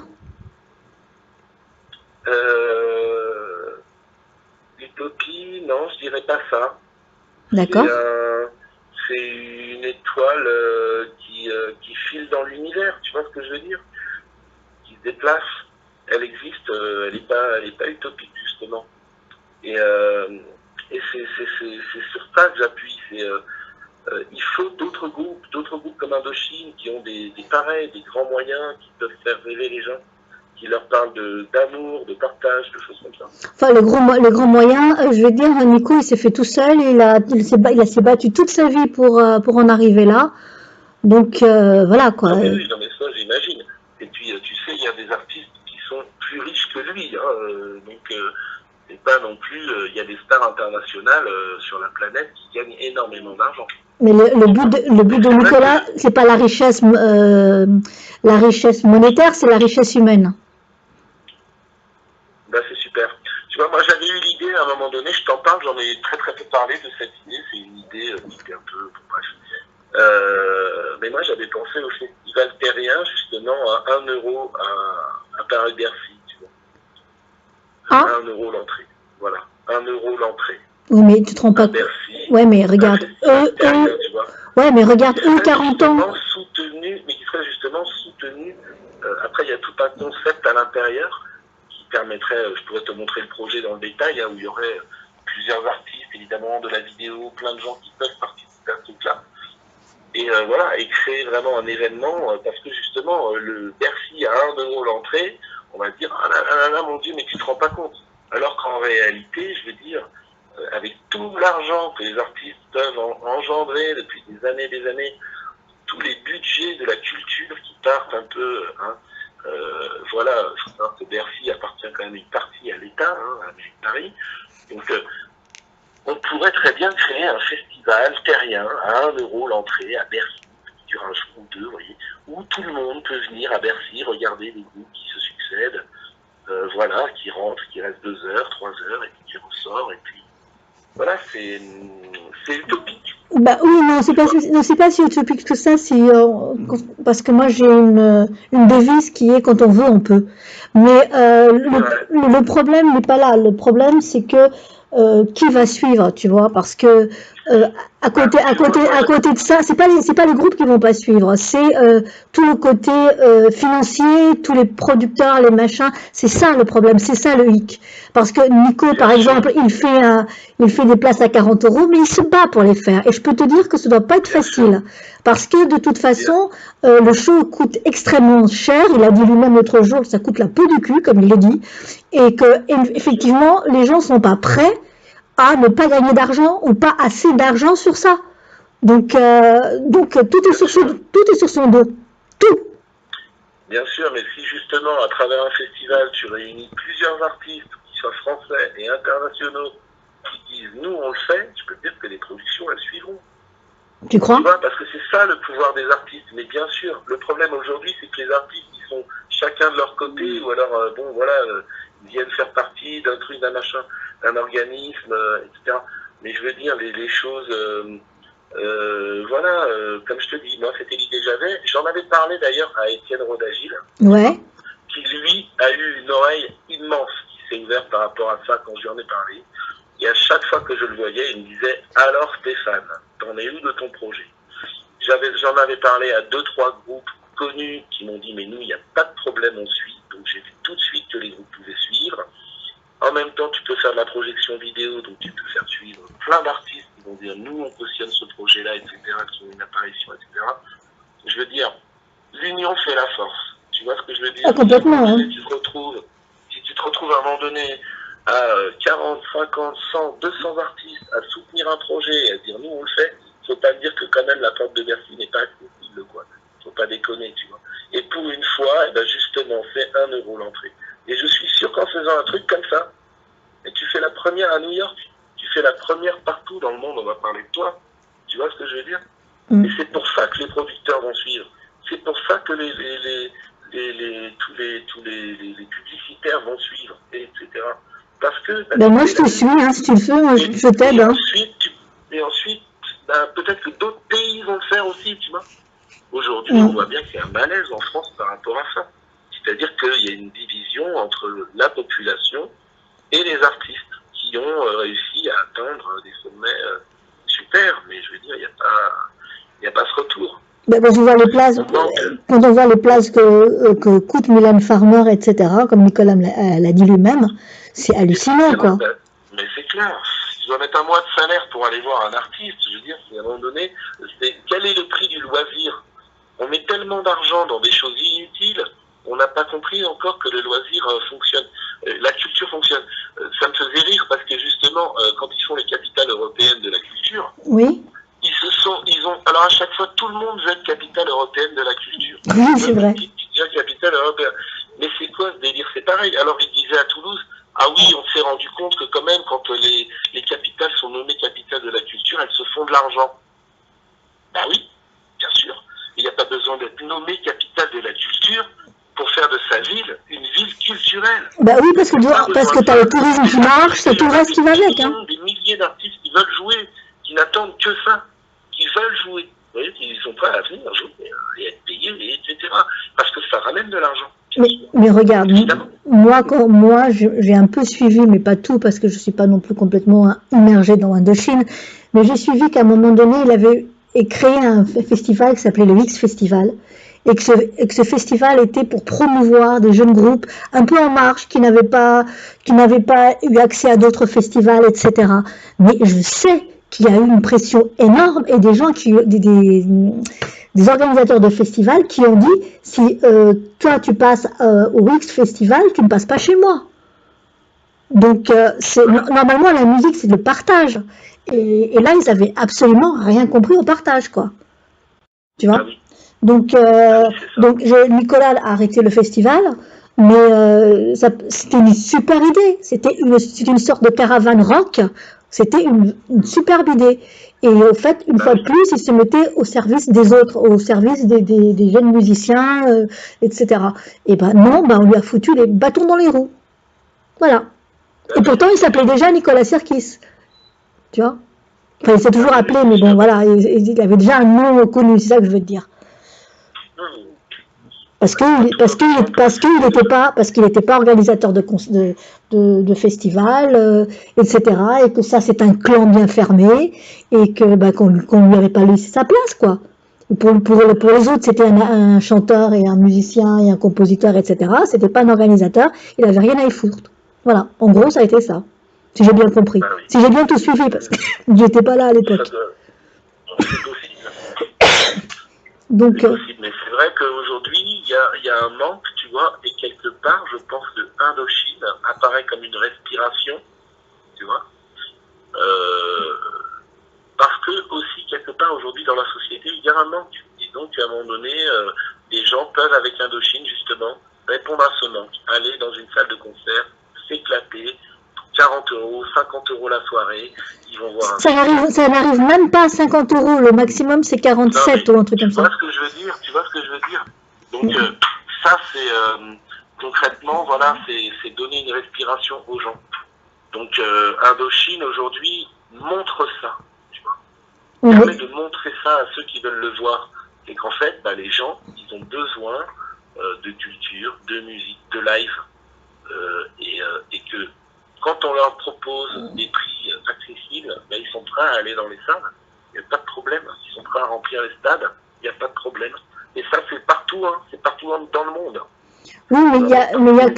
L'utopie, non, je dirais pas ça. D'accord. C'est une étoile qui file dans l'univers, tu vois ce que je veux dire? Qui se déplace. Elle existe, elle est pas utopique justement. Et c'est sur ça que j'appuie. Il faut d'autres groupes comme Indochine qui ont des pareils, des grands moyens, qui peuvent faire rêver les gens, qui leur parlent d'amour, de partage, de choses comme ça. Enfin, le grand moyen, je vais dire, Nico, il s'est fait tout seul, il s'est battu toute sa vie pour en arriver là. Donc, voilà, quoi. Non, mais oui, non, mais ça, j'imagine. Et puis, tu sais, il y a des artistes qui sont plus riches que lui, hein, donc, c'est pas non plus, il y a des stars internationales sur la planète qui gagnent énormément d'argent. Mais le but de Nicolas, c'est pas la richesse monétaire, c'est la richesse humaine. Ben, c'est super. Tu vois, moi j'avais eu l'idée à un moment donné, je t'en parle, j'en ai très très peu parlé de cette idée, c'est une idée qui était un peu, bref. Mais moi j'avais pensé au festival terrien, justement, à 1 euro à Paris-Bercy, tu vois. Ah. 1 euro l'entrée, voilà, 1 euro l'entrée. Oui, mais tu te rends pas compte. Ouais, mais regarde, ouais, mais regarde, 40 ans. Soutenu, mais qui serait justement soutenu. Après, il y a tout un concept à l'intérieur qui permettrait, je pourrais te montrer le projet dans le détail, hein, où il y aurait plusieurs artistes, évidemment, de la vidéo, plein de gens qui peuvent participer à ce truc-là. Et voilà, et créer vraiment un événement, parce que justement, le Bercy à 1 euro l'entrée, on va dire, ah là là, mon Dieu, mais tu te rends pas compte. Alors qu'en réalité, je veux dire, avec tout l'argent que les artistes peuvent engendrer depuis des années, tous les budgets de la culture qui partent un peu, hein, voilà, je crois que Bercy appartient quand même une partie à l'État, hein, à Paris, donc on pourrait très bien créer un festival terrien à 1 euro l'entrée à Bercy, qui dure un jour ou deux, vous voyez, où tout le monde peut venir à Bercy regarder des groupes qui se succèdent, voilà, qui rentrent, qui restent 2 heures, 3 heures, et puis qui ressortent, et puis voilà, c'est utopique. Bah oui, non, c'est pas si utopique que ça, parce que moi j'ai une devise qui est quand on veut, on peut. Mais le problème n'est pas là. Le problème, c'est que qui va suivre, tu vois, parce que à côté de ça, c'est pas les groupes qui vont pas suivre, c'est tout le côté financier, tous les producteurs, les machins, c'est ça le problème, c'est ça le hic. Parce que Nico, par exemple, il fait des places à 40 euros, mais il se bat pour les faire. Et je peux te dire que ça doit pas être facile, parce que de toute façon, le show coûte extrêmement cher. Il a dit lui-même l'autre jour que ça coûte la peau du cul, comme il le dit, et que effectivement, les gens sont pas prêts à ne pas gagner d'argent ou pas assez d'argent sur ça. Donc tout est sur son dos. Tout. Bien sûr, mais si justement, à travers un festival, tu réunis plusieurs artistes, qui soient français et internationaux, qui disent « nous, on le fait », je peux te dire que les productions, elles suivront. Tu crois? Parce que c'est ça le pouvoir des artistes. Mais bien sûr, le problème aujourd'hui, c'est que les artistes, ils sont chacun de leur côté, ou alors, bon, voilà, ils viennent faire partie d'un truc, d'un machin, d'un organisme, etc. mais je veux dire, les choses, voilà, comme je te dis, moi, c'était l'idée que j'avais. J'en avais parlé d'ailleurs à Étienne Rodagil, Ouais. qui lui a eu une oreille immense qui s'est ouverte par rapport à ça quand je lui en ai parlé. Et à chaque fois que je le voyais, il me disait « Alors Stéphane, t'en es où de ton projet ?» J'en avais parlé à 2-3 groupes connus qui m'ont dit « Mais nous, il n'y a pas de problème, on suit. » Donc j'ai vu tout de suite que les groupes pouvaient suivre. En même temps, tu peux faire de la projection vidéo, donc tu peux faire suivre plein d'artistes qui vont dire « Nous, on cautionne ce projet-là, etc. » qui ont une apparition, etc. Je veux dire, l'union fait la force. Tu vois ce que je veux dire? Ah, complètement, hein. Si tu te retrouves à un moment donné à 40, 50, 100, 200 artistes à soutenir un projet et à dire nous on le fait, faut pas dire que quand même la porte de Bercy n'est pas accessible, quoi. Faut pas déconner, tu vois. Et pour une fois, eh ben justement, c'est 1 euro l'entrée. Et je suis sûr qu'en faisant un truc comme ça, et tu fais la première à New York, tu fais la première partout dans le monde, on va parler de toi. Tu vois ce que je veux dire? Et c'est pour ça que les producteurs vont suivre. C'est pour ça que tous les publicitaires vont suivre, etc. Parce que... Ben moi, je te suis, hein, si tu le fais, moi, je t'aide. Hein. Et ensuite peut-être que d'autres pays vont le faire aussi, tu vois. Aujourd'hui, on voit bien qu'il y a un malaise en France par rapport à ça. C'est-à-dire qu'il y a une division entre la population et les artistes qui ont réussi à atteindre des sommets super, mais je veux dire, il n'y a pas ce retour. Ben, quand on voit les places que coûte Mylène Farmer, etc., comme Nicolas l'a dit lui-même, c'est hallucinant, quoi. Mais c'est clair. Si je dois mettre un mois de salaire pour aller voir un artiste, je veux dire, à un moment donné, quel est le prix du loisir? On met tellement d'argent dans des choses inutiles, on n'a pas compris encore que le loisir fonctionne. La culture fonctionne. Ça me faisait rire parce que justement, quand ils font les capitales européennes de la culture, oui. Alors à chaque fois, tout le monde veut être capitale européenne de la culture. Oui, c'est vrai. Tu dis capitale européenne. Mais c'est quoi ce délire? C'est pareil. Alors ils disaient à Toulouse, ah oui, on s'est rendu compte que quand même, quand les capitales sont nommées capitales de la culture, elles se font de l'argent. Bah oui, bien sûr. Il n'y a pas besoin d'être nommé capitale de la culture pour faire de sa ville une ville culturelle. Bah oui, parce que tu as le tourisme qui marche, c'est tout le reste qui va avec. Hein. Des milliers d'artistes qui veulent jouer, qui n'attendent que ça, qui veulent jouer. Vous voyez, ils sont prêts à venir jouer et être payés, etc. Parce que ça ramène de l'argent. Mais regarde, moi j'ai un peu suivi, mais pas tout, parce que je ne suis pas non plus complètement immergée dans Indochine, mais j'ai suivi qu'à un moment donné, il avait créé un festival qui s'appelait le X Festival, et que ce festival était pour promouvoir des jeunes groupes un peu en marche, qui n'avaient pas eu accès à d'autres festivals, etc. Mais je sais qu'il y a eu une pression énorme, et des gens des organisateurs de festivals qui ont dit, si toi tu passes au X Festival, tu ne passes pas chez moi. Donc normalement la musique c'est le partage, et là ils avaient absolument rien compris au partage, quoi. Tu vois. Donc Nicolas a arrêté le festival, mais c'était une super idée. C'était une sorte de caravane rock. C'était une superbe idée. Et au fait, une fois de plus, il se mettait au service des autres, au service des jeunes musiciens, etc. Et ben non, on lui a foutu les bâtons dans les roues. Voilà. Et pourtant, il s'appelait déjà Nicolas Sirkis. Tu vois. Enfin, il s'est toujours appelé, mais bon, voilà, il avait déjà un nom connu, c'est ça que je veux te dire. Parce qu'il n'était pas organisateur de festival, etc. Et que ça, c'est un clan bien fermé, et que qu'on lui avait pas laissé sa place, quoi. Pour les autres, c'était un chanteur et un musicien et un compositeur, etc. C'était pas un organisateur, il avait rien à y foutre. Voilà, en gros, ça a été ça. Si j'ai bien compris. Si j'ai bien tout suivi, parce que j'étais pas là à l'époque. Donc, mais c'est vrai qu'aujourd'hui, il y a un manque, tu vois, et quelque part, je pense que Indochine apparaît comme une respiration, tu vois, parce que aussi, quelque part, aujourd'hui, dans la société, il y a un manque. Et donc, à un moment donné, les gens peuvent, avec Indochine, justement, répondre à ce manque. Aller dans une salle de concert, s'éclater, 40 €, 50 € la soirée, ils vont voir ça n'arrive même pas à 50 €, le maximum c'est 47 ou un truc comme ça. Tu vois ce que je veux dire? Donc ça c'est concrètement, voilà, c'est donner une respiration aux gens. Donc Indochine aujourd'hui montre ça, tu vois. Oui. Permet de montrer ça à ceux qui veulent le voir. C'est qu'en fait, bah, les gens, ils ont besoin de culture, de musique, de live, et que quand on leur propose des prix accessibles, bah, ils sont prêts à aller dans les salles. Il n'y a pas de problème. Ils sont prêts à remplir les stades. Il n'y a pas de problème. Et ça, c'est partout, hein. C'est partout dans le monde. Oui,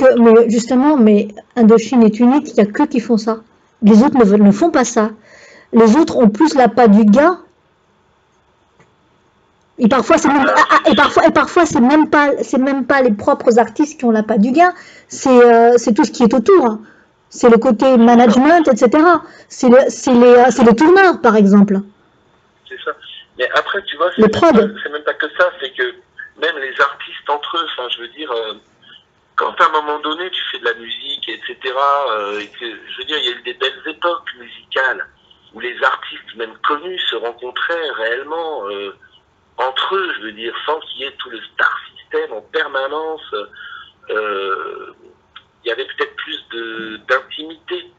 mais justement, mais Indochine est unique, il n'y a que qui font ça. Les autres ne font pas ça. Les autres ont plus l'appât du gain. Et parfois, c'est même pas les propres artistes qui ont l'appât du gain. C'est tout ce qui est autour. Hein. C'est le côté management, etc. C'est les tourneurs, par exemple. C'est ça. Mais après, tu vois, c'est même pas que ça. C'est que même les artistes entre eux, enfin, je veux dire, quand à un moment donné, tu fais de la musique, etc., et que, je veux dire, il y a eu des belles époques musicales où les artistes, même connus, se rencontraient réellement entre eux, je veux dire, sans qu'il y ait tout le star system en permanence. Il y avait peut-être plus d'intimité.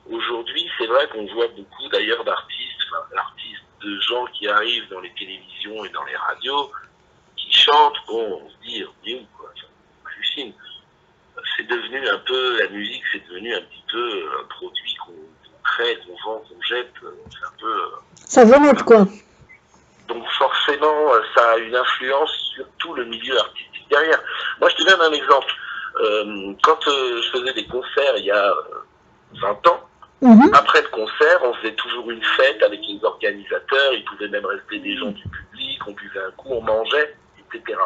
Aujourd'hui, c'est vrai qu'on voit beaucoup d'ailleurs d'artistes, de gens qui arrivent dans les télévisions et dans les radios, qui chantent, bon, on se dit où, quoi, on hallucine. C'est devenu un peu, la musique, c'est devenu un petit peu un produit qu'on crée, qu'on vend, qu'on jette, c'est un peu... Ça va mettre, quoi. Donc forcément, ça a une influence sur tout le milieu artistique derrière. Moi, je te donne un exemple. Quand je faisais des concerts il y a 20 ans, après le concert, on faisait toujours une fête avec les organisateurs, il pouvait même rester des gens du public, on buvait un coup, on mangeait, etc.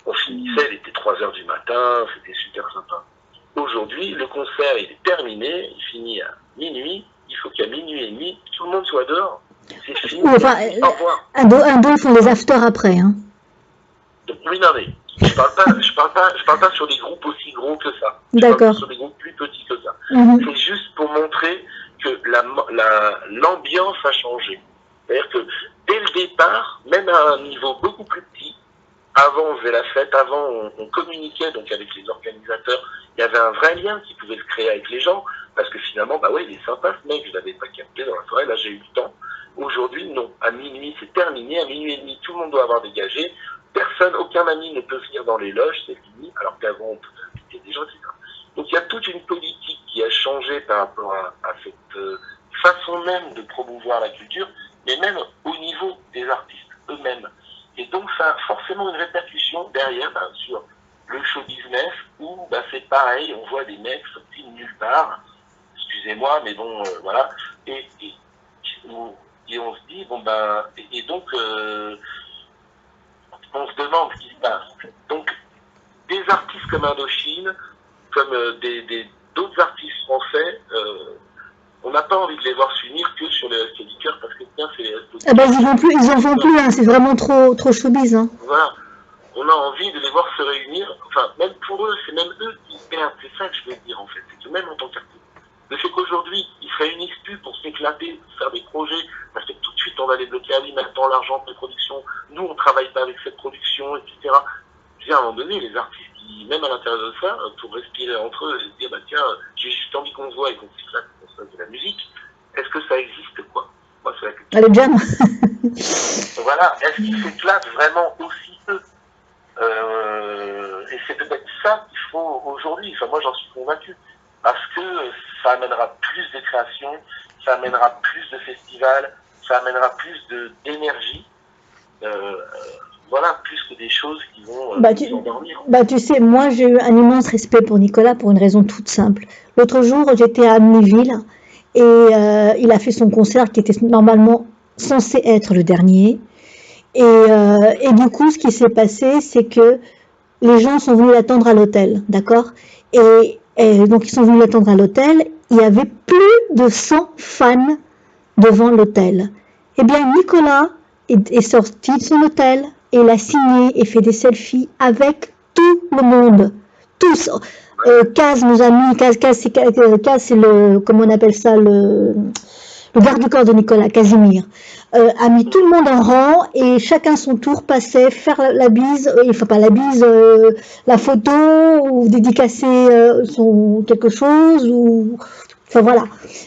On finissait, il était 3h du matin, c'était super sympa. Aujourd'hui, le concert, il est terminé, il finit à minuit, il faut qu'à minuit et demi, tout le monde soit dehors. C'est fini, enfin, au revoir. Ils font les afters après, hein. Donc, oui, non, mais je parle pas sur des groupes aussi gros que ça. D'accord. Je parle sur des groupes plus petits que ça. C'est juste pour montrer que l'ambiance a changé. C'est-à-dire que dès le départ, même à un niveau beaucoup plus petit, avant on faisait la fête, avant on communiquait donc avec les organisateurs, il y avait un vrai lien qui pouvait se créer avec les gens, parce que finalement, bah ouais, il est sympa ce mec, je l'avais pas capté dans la soirée, là j'ai eu le temps. Aujourd'hui, non. À minuit, c'est terminé. À minuit et demi, tout le monde doit avoir dégagé. Personne, aucun ami ne peut venir dans les loges, c'est fini, alors qu'avant, on pouvait inviter des gens, etc. Donc, il y a toute une politique qui a changé par rapport à cette façon même de promouvoir la culture, mais même au niveau des artistes eux-mêmes. Et donc, ça a forcément une répercussion derrière sur le show business, où c'est pareil, on voit des mecs sortis de nulle part, excusez-moi, mais bon, voilà, et on se dit, bon et donc, on se demande ce qui se passe. Donc, des artistes comme Indochine, comme d'autres artistes français, on n'a pas envie de les voir s'unir que sur les Restos du Cœur, parce que tiens, c'est les Restos du Cœur. Ils en font plus, hein, c'est vraiment trop showbiz. Hein. Voilà. On a envie de les voir se réunir, enfin, même pour eux, c'est même eux qui perdent, c'est ça que je veux dire en fait, c'est que même en tant qu'artiste, le fait qu'aujourd'hui, ils se réunissent plus pour s'éclater, pour faire des projets, parce que tout de suite, on va les bloquer, ah oui, maintenant l'argent pour les productions, nous, on travaille pas avec cette production, etc. Je veux dire, à un moment donné, les artistes, même à l'intérieur de ça, pour respirer entre eux et se dire, tiens, j'ai juste envie qu'on se voit et qu'on s'éclate, qu'on se fasse de la musique, est-ce que ça existe, quoi? Moi, c'est la question. Allez, jam. Voilà, est-ce qu'ils s'éclatent vraiment aussi eux? Et c'est peut-être ça qu'il faut aujourd'hui, enfin, moi, j'en suis convaincu. Parce que ça amènera plus de création, ça amènera plus de festivals, ça amènera plus d'énergie, voilà, plus que des choses qui vont nous endormir. Tu sais, moi j'ai eu un immense respect pour Nicolas pour une raison toute simple. L'autre jour, j'étais à Amnéville et il a fait son concert qui était normalement censé être le dernier. Et du coup, ce qui s'est passé, c'est que les gens sont venus l'attendre à l'hôtel, d'accord ? Et donc ils sont venus l'attendre à l'hôtel, il y avait plus de 100 fans devant l'hôtel. Eh bien Nicolas est sorti de son hôtel et il a signé et fait des selfies avec tout le monde. Tous. Kaz nous a mis, Kaz c'est le, comment on appelle ça, le garde du corps de Nicolas, Casimir, a mis tout le monde en rang et chacun son tour passait faire la bise, enfin pas la bise, la photo ou dédicacer quelque chose ou Enfin voilà.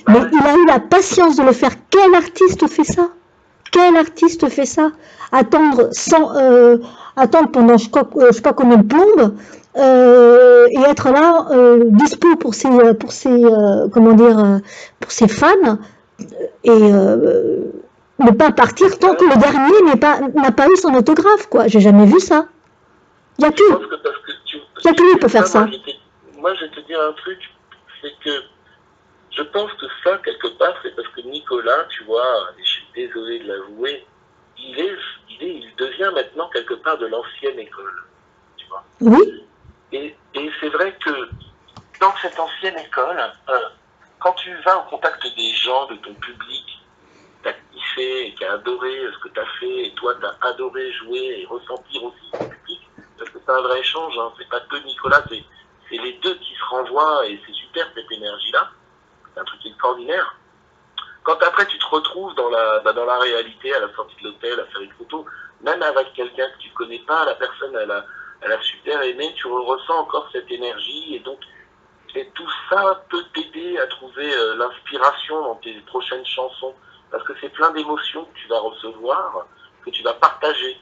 Mais il a eu la patience de le faire. Quel artiste fait ça? Quel artiste fait ça? Attendre attendre pendant je sais pas combien de plombes et être là dispo pour comment dire pour ses fans et ne pas partir tant que le dernier n'a pas eu son autographe quoi. J'ai jamais vu ça. Il y a que lui pour faire ça. Moi je vais te dire un truc, c'est que je pense que ça, quelque part, c'est parce que Nicolas, tu vois, et je suis désolé de l'avouer, il devient maintenant quelque part de l'ancienne école, tu vois. Oui. Et c'est vrai que dans cette ancienne école, quand tu vas au contact des gens, de ton public, qui a kiffé et qui a adoré ce que tu as fait, et toi, tu as adoré jouer et ressentir aussi ton public, parce que c'est un vrai échange, hein, c'est pas que Nicolas, c'est les deux qui se renvoient, et c'est super cette énergie-là. C'est un truc extraordinaire. Quand après tu te retrouves dans la réalité, à la sortie de l'hôtel, à faire une photo, même avec quelqu'un que tu connais pas, la personne elle a super aimé, tu ressens encore cette énergie et donc tout ça peut t'aider à trouver l'inspiration dans tes prochaines chansons parce que c'est plein d'émotions que tu vas recevoir, que tu vas partager.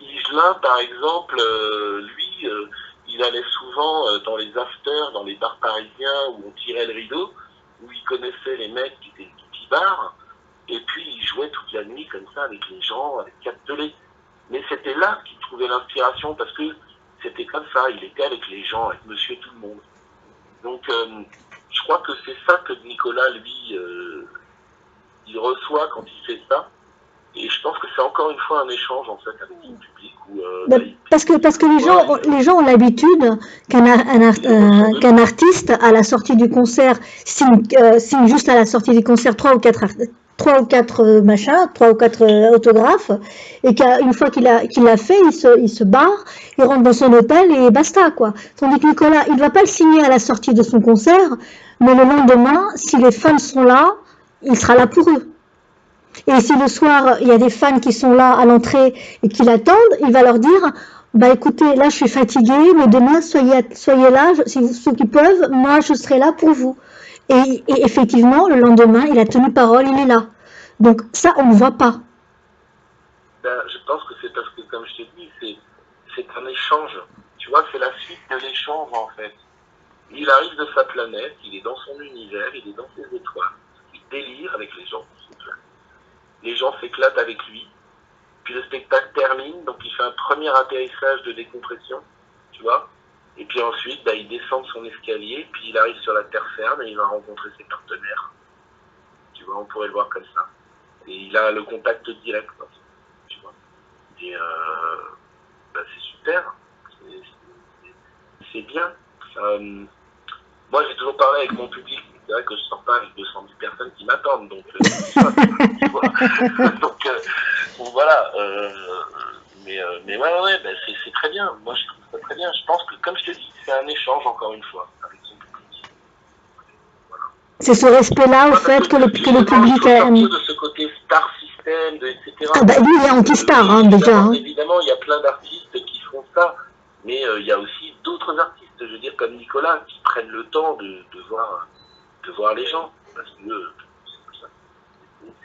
Igelin par exemple, lui il allait souvent dans les afters, dans les bars parisiens où on tirait le rideau, où il connaissait les mecs qui étaient petits bars, et puis il jouait toute la nuit comme ça avec les gens, avec Captelé. Mais c'était là qu'il trouvait l'inspiration parce que c'était comme ça, il était avec les gens, avec monsieur tout le monde. Donc je crois que c'est ça que Nicolas, lui, il reçoit quand il fait ça. Et je pense que c'est encore une fois un échange en fait avec son public. Parce que les gens ont l'habitude qu'un artiste à la sortie du concert signe juste à la sortie du concert trois ou quatre autographes et qu'une fois qu'il l'a fait, il se barre, il rentre dans son hôtel et basta quoi. Tandis que Nicolas, il ne va pas le signer à la sortie de son concert, mais le lendemain, si les fans sont là, il sera là pour eux. Et si le soir, il y a des fans qui sont là à l'entrée et qui l'attendent, il va leur dire bah écoutez, là je suis fatigué, mais demain soyez là, ceux qui peuvent, moi je serai là pour vous. Et effectivement, le lendemain, il a tenu parole, il est là. Donc ça, on ne voit pas. Ben, je pense que c'est parce que, comme je te dis, c'est un échange. Tu vois, c'est la suite de l'échange en fait. Il arrive de sa planète, il est dans son univers, il est dans ses étoiles, il délire avec les gens. Les gens s'éclatent avec lui. Puis le spectacle termine, donc il fait un premier atterrissage de décompression, tu vois. Et puis ensuite, bah, il descend de son escalier, puis il arrive sur la terre ferme et il va rencontrer ses partenaires. Tu vois, on pourrait le voir comme ça. Et il a le contact direct, quoi, tu vois. Et bah, c'est super. C'est bien. Moi, j'ai toujours parlé avec mon public. C'est vrai que je ne sors pas avec 210 personnes qui m'attendent, donc tu vois. Donc voilà. Mais ouais, ben, c'est très bien. Moi, je trouve ça très bien. Je pense que, comme je te dis, c'est un échange encore une fois avec son public. Voilà. C'est ce respect-là, au fait, que le public aime. De ce côté star system, etc. Ah bah lui, il est anti-star, hein, déjà. Hein. Évidemment, il y a plein d'artistes qui font ça, mais il y a aussi d'autres artistes, je veux dire, comme Nicolas, qui prennent le temps de voir les gens.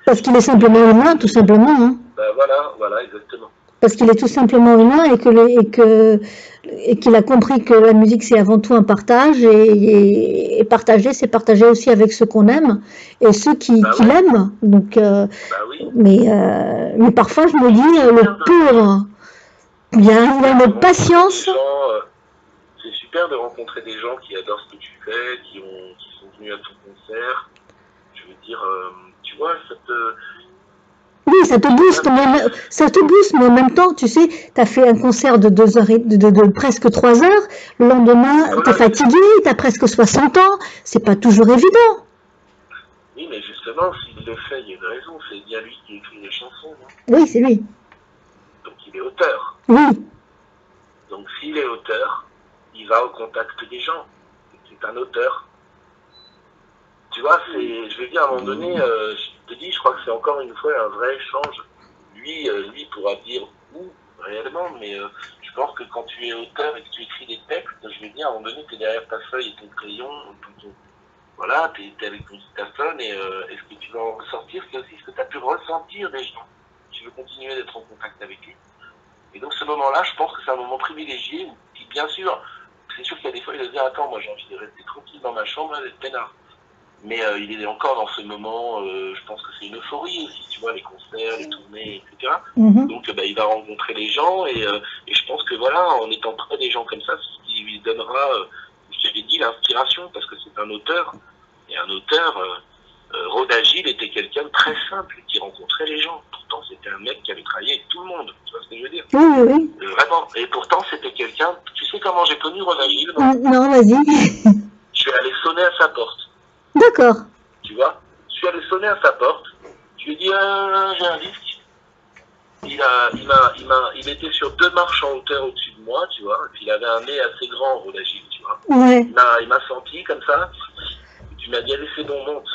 Parce qu'il est simplement humain, tout simplement. Hein. Ben voilà, exactement. Parce qu'il est tout simplement humain et qu'il a compris que la musique c'est avant tout un partage et partager c'est partager aussi avec ceux qu'on aime et ceux qui l'aiment. Donc, oui. mais parfois je me dis le pauvre, il a une patience. C'est super de rencontrer des gens qui adorent ce que tu fais, qui sont venus à ton concert. Je veux dire, tu vois, oui, ça te booste, mais en même temps, tu sais, tu as fait un concert de 2 heures de presque 3 heures, le lendemain, tu es fatigué, tu as presque 60 ans, c'est pas toujours évident. Oui, mais justement, s'il le fait, il y a une raison, c'est bien lui qui écrit les chansons. Hein. Oui, c'est lui. Donc il est auteur. Oui. Donc s'il est auteur, il va au contact des gens. C'est un auteur. Tu vois, je vais dire à un moment donné, je te dis, je crois que c'est encore une fois un vrai échange. Lui pourra dire où réellement, mais je pense que quand tu es auteur et que tu écris des textes, je vais dire à un moment donné, tu es derrière ta feuille et ton crayon, voilà, tu es avec ton dictaphone et est-ce que tu vas en ressortir? C'est aussi ce que tu as pu ressentir des gens. Tu veux continuer d'être en contact avec eux. Et donc ce moment-là, je pense que c'est un moment privilégié où, bien sûr, c'est sûr qu'il y a des fois, il va se dire, attends, moi j'ai envie de rester tranquille dans ma chambre, d'être peinard. Mais il est encore dans ce moment, je pense que c'est une euphorie aussi, tu vois, les concerts, les tournées, etc. Donc il va rencontrer les gens et je pense que voilà, en étant près des gens comme ça, c'est ce qui lui donnera, je t'avais dit, l'inspiration, parce que c'est un auteur. Et un auteur, Rod Agile était quelqu'un de très simple, qui rencontrait les gens. Pourtant, c'était un mec qui avait travaillé avec tout le monde, tu vois ce que je veux dire? Oui, oui. Vraiment. Et pourtant, c'était quelqu'un, tu sais comment j'ai connu Rod Agile? Non, vas-y. Je suis allé sonner à sa porte. D'accord. Tu vois, je suis allé sonner à sa porte. Je lui ai dit, j'ai un disque. Il était sur 2 marches en hauteur au-dessus de moi, tu vois. Et puis il avait un nez assez grand, Rod Agile, tu vois. Ouais. Il m'a senti comme ça. Et puis il m'a dit, allez, c'est bon, monte.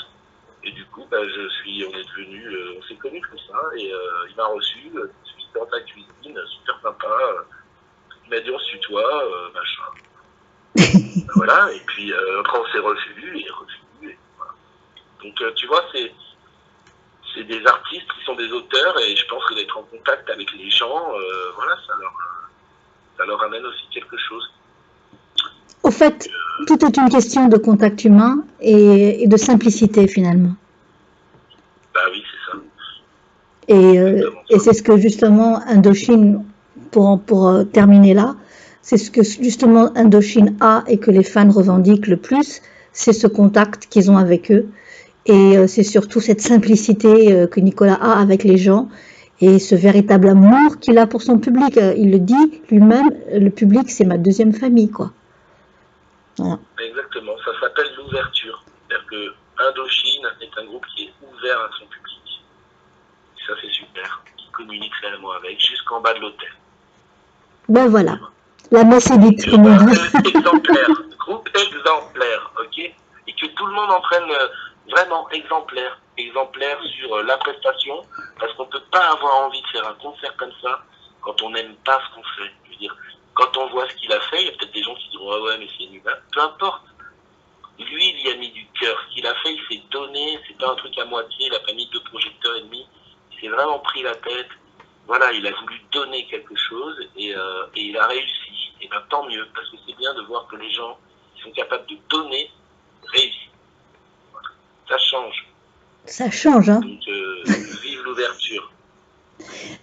Et du coup, on est devenu, on s'est connus comme ça. Et il m'a reçu, dans ta cuisine, super sympa. Il m'a dit, on se tutoie, machin. Voilà. Et puis après, on s'est revus et revus. Donc tu vois, c'est des artistes qui sont des auteurs et je pense que d'être en contact avec les gens, voilà, ça leur amène aussi quelque chose. Au fait, tout est une question de contact humain et de simplicité finalement. Bah oui, c'est ça. Et c'est ce que justement Indochine, pour terminer là, c'est ce que justement Indochine a et que les fans revendiquent le plus, c'est ce contact qu'ils ont avec eux. Et c'est surtout cette simplicité que Nicolas a avec les gens et ce véritable amour qu'il a pour son public. Il le dit lui-même, le public c'est ma deuxième famille, quoi. Voilà. Exactement, ça s'appelle l'ouverture. C'est-à-dire que Indochine est un groupe qui est ouvert à son public. Et ça c'est super. Qui communique réellement avec, jusqu'en bas de l'hôtel. Ben voilà, la messe est dite, comme on dit. Exemplaire, groupe exemplaire, ok? Et que tout le monde en prenne vraiment exemplaire sur la prestation, parce qu'on ne peut pas avoir envie de faire un concert comme ça quand on n'aime pas ce qu'on fait. Je veux dire, quand on voit ce qu'il a fait, il y a peut-être des gens qui diront ah ouais mais c'est nul. Peu importe. Lui, il y a mis du cœur. Ce qu'il a fait, il s'est donné. C'est pas un truc à moitié. Il a pas mis 2 projecteurs et demi. Il s'est vraiment pris la tête. Voilà, il a voulu donner quelque chose et il a réussi. Et bien tant mieux, parce que c'est bien de voir que les gens qui sont capables de donner réussissent. Ça change. Ça change, hein. Donc, vive l'ouverture.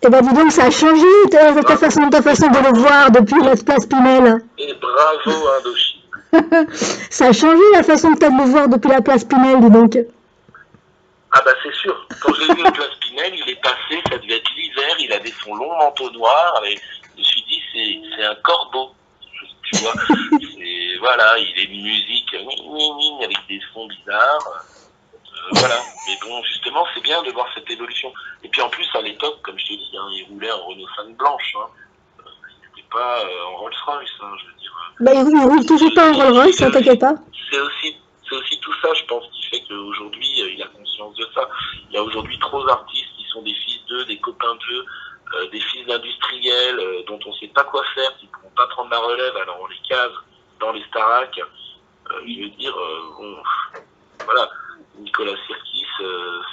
Eh ben dis donc, ça a changé ta façon de le voir depuis la place Pinel. Et bravo Indochine. Ça a changé la façon que tu as de le voir depuis la place Pinel, dis donc. Ah bah c'est sûr. Quand j'ai vu la place Pinel, il est passé, ça devait être l'hiver, il avait son long manteau noir et je me suis dit c'est un corbeau. Tu vois, voilà, il est musique avec des sons bizarres. Voilà, mais bon, justement, c'est bien de voir cette évolution. Et puis en plus, à l'époque, comme je te dis, il roulait en Renault 5 blanche. Il n'était pas en Rolls-Royce, je veux dire. Bah, il roule toujours pas en Rolls-Royce, ne t'inquiète pas. C'est aussi tout ça, je pense, qui fait qu'aujourd'hui, il a conscience de ça. Il y a aujourd'hui trop d'artistes qui sont des fils d'eux, des copains d'eux, des fils d'industriels dont on ne sait pas quoi faire, qui ne pourront pas prendre la relève, alors on les case dans les Starac. Je veux dire, voilà. Nicolas Sirkis,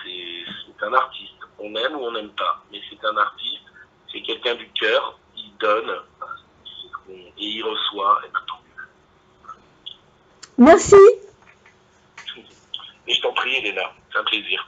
c'est un artiste. On aime ou on n'aime pas, mais c'est un artiste, c'est quelqu'un du cœur, il donne et il reçoit, et tant mieux. Merci. Et je t'en prie, Elena, c'est un plaisir.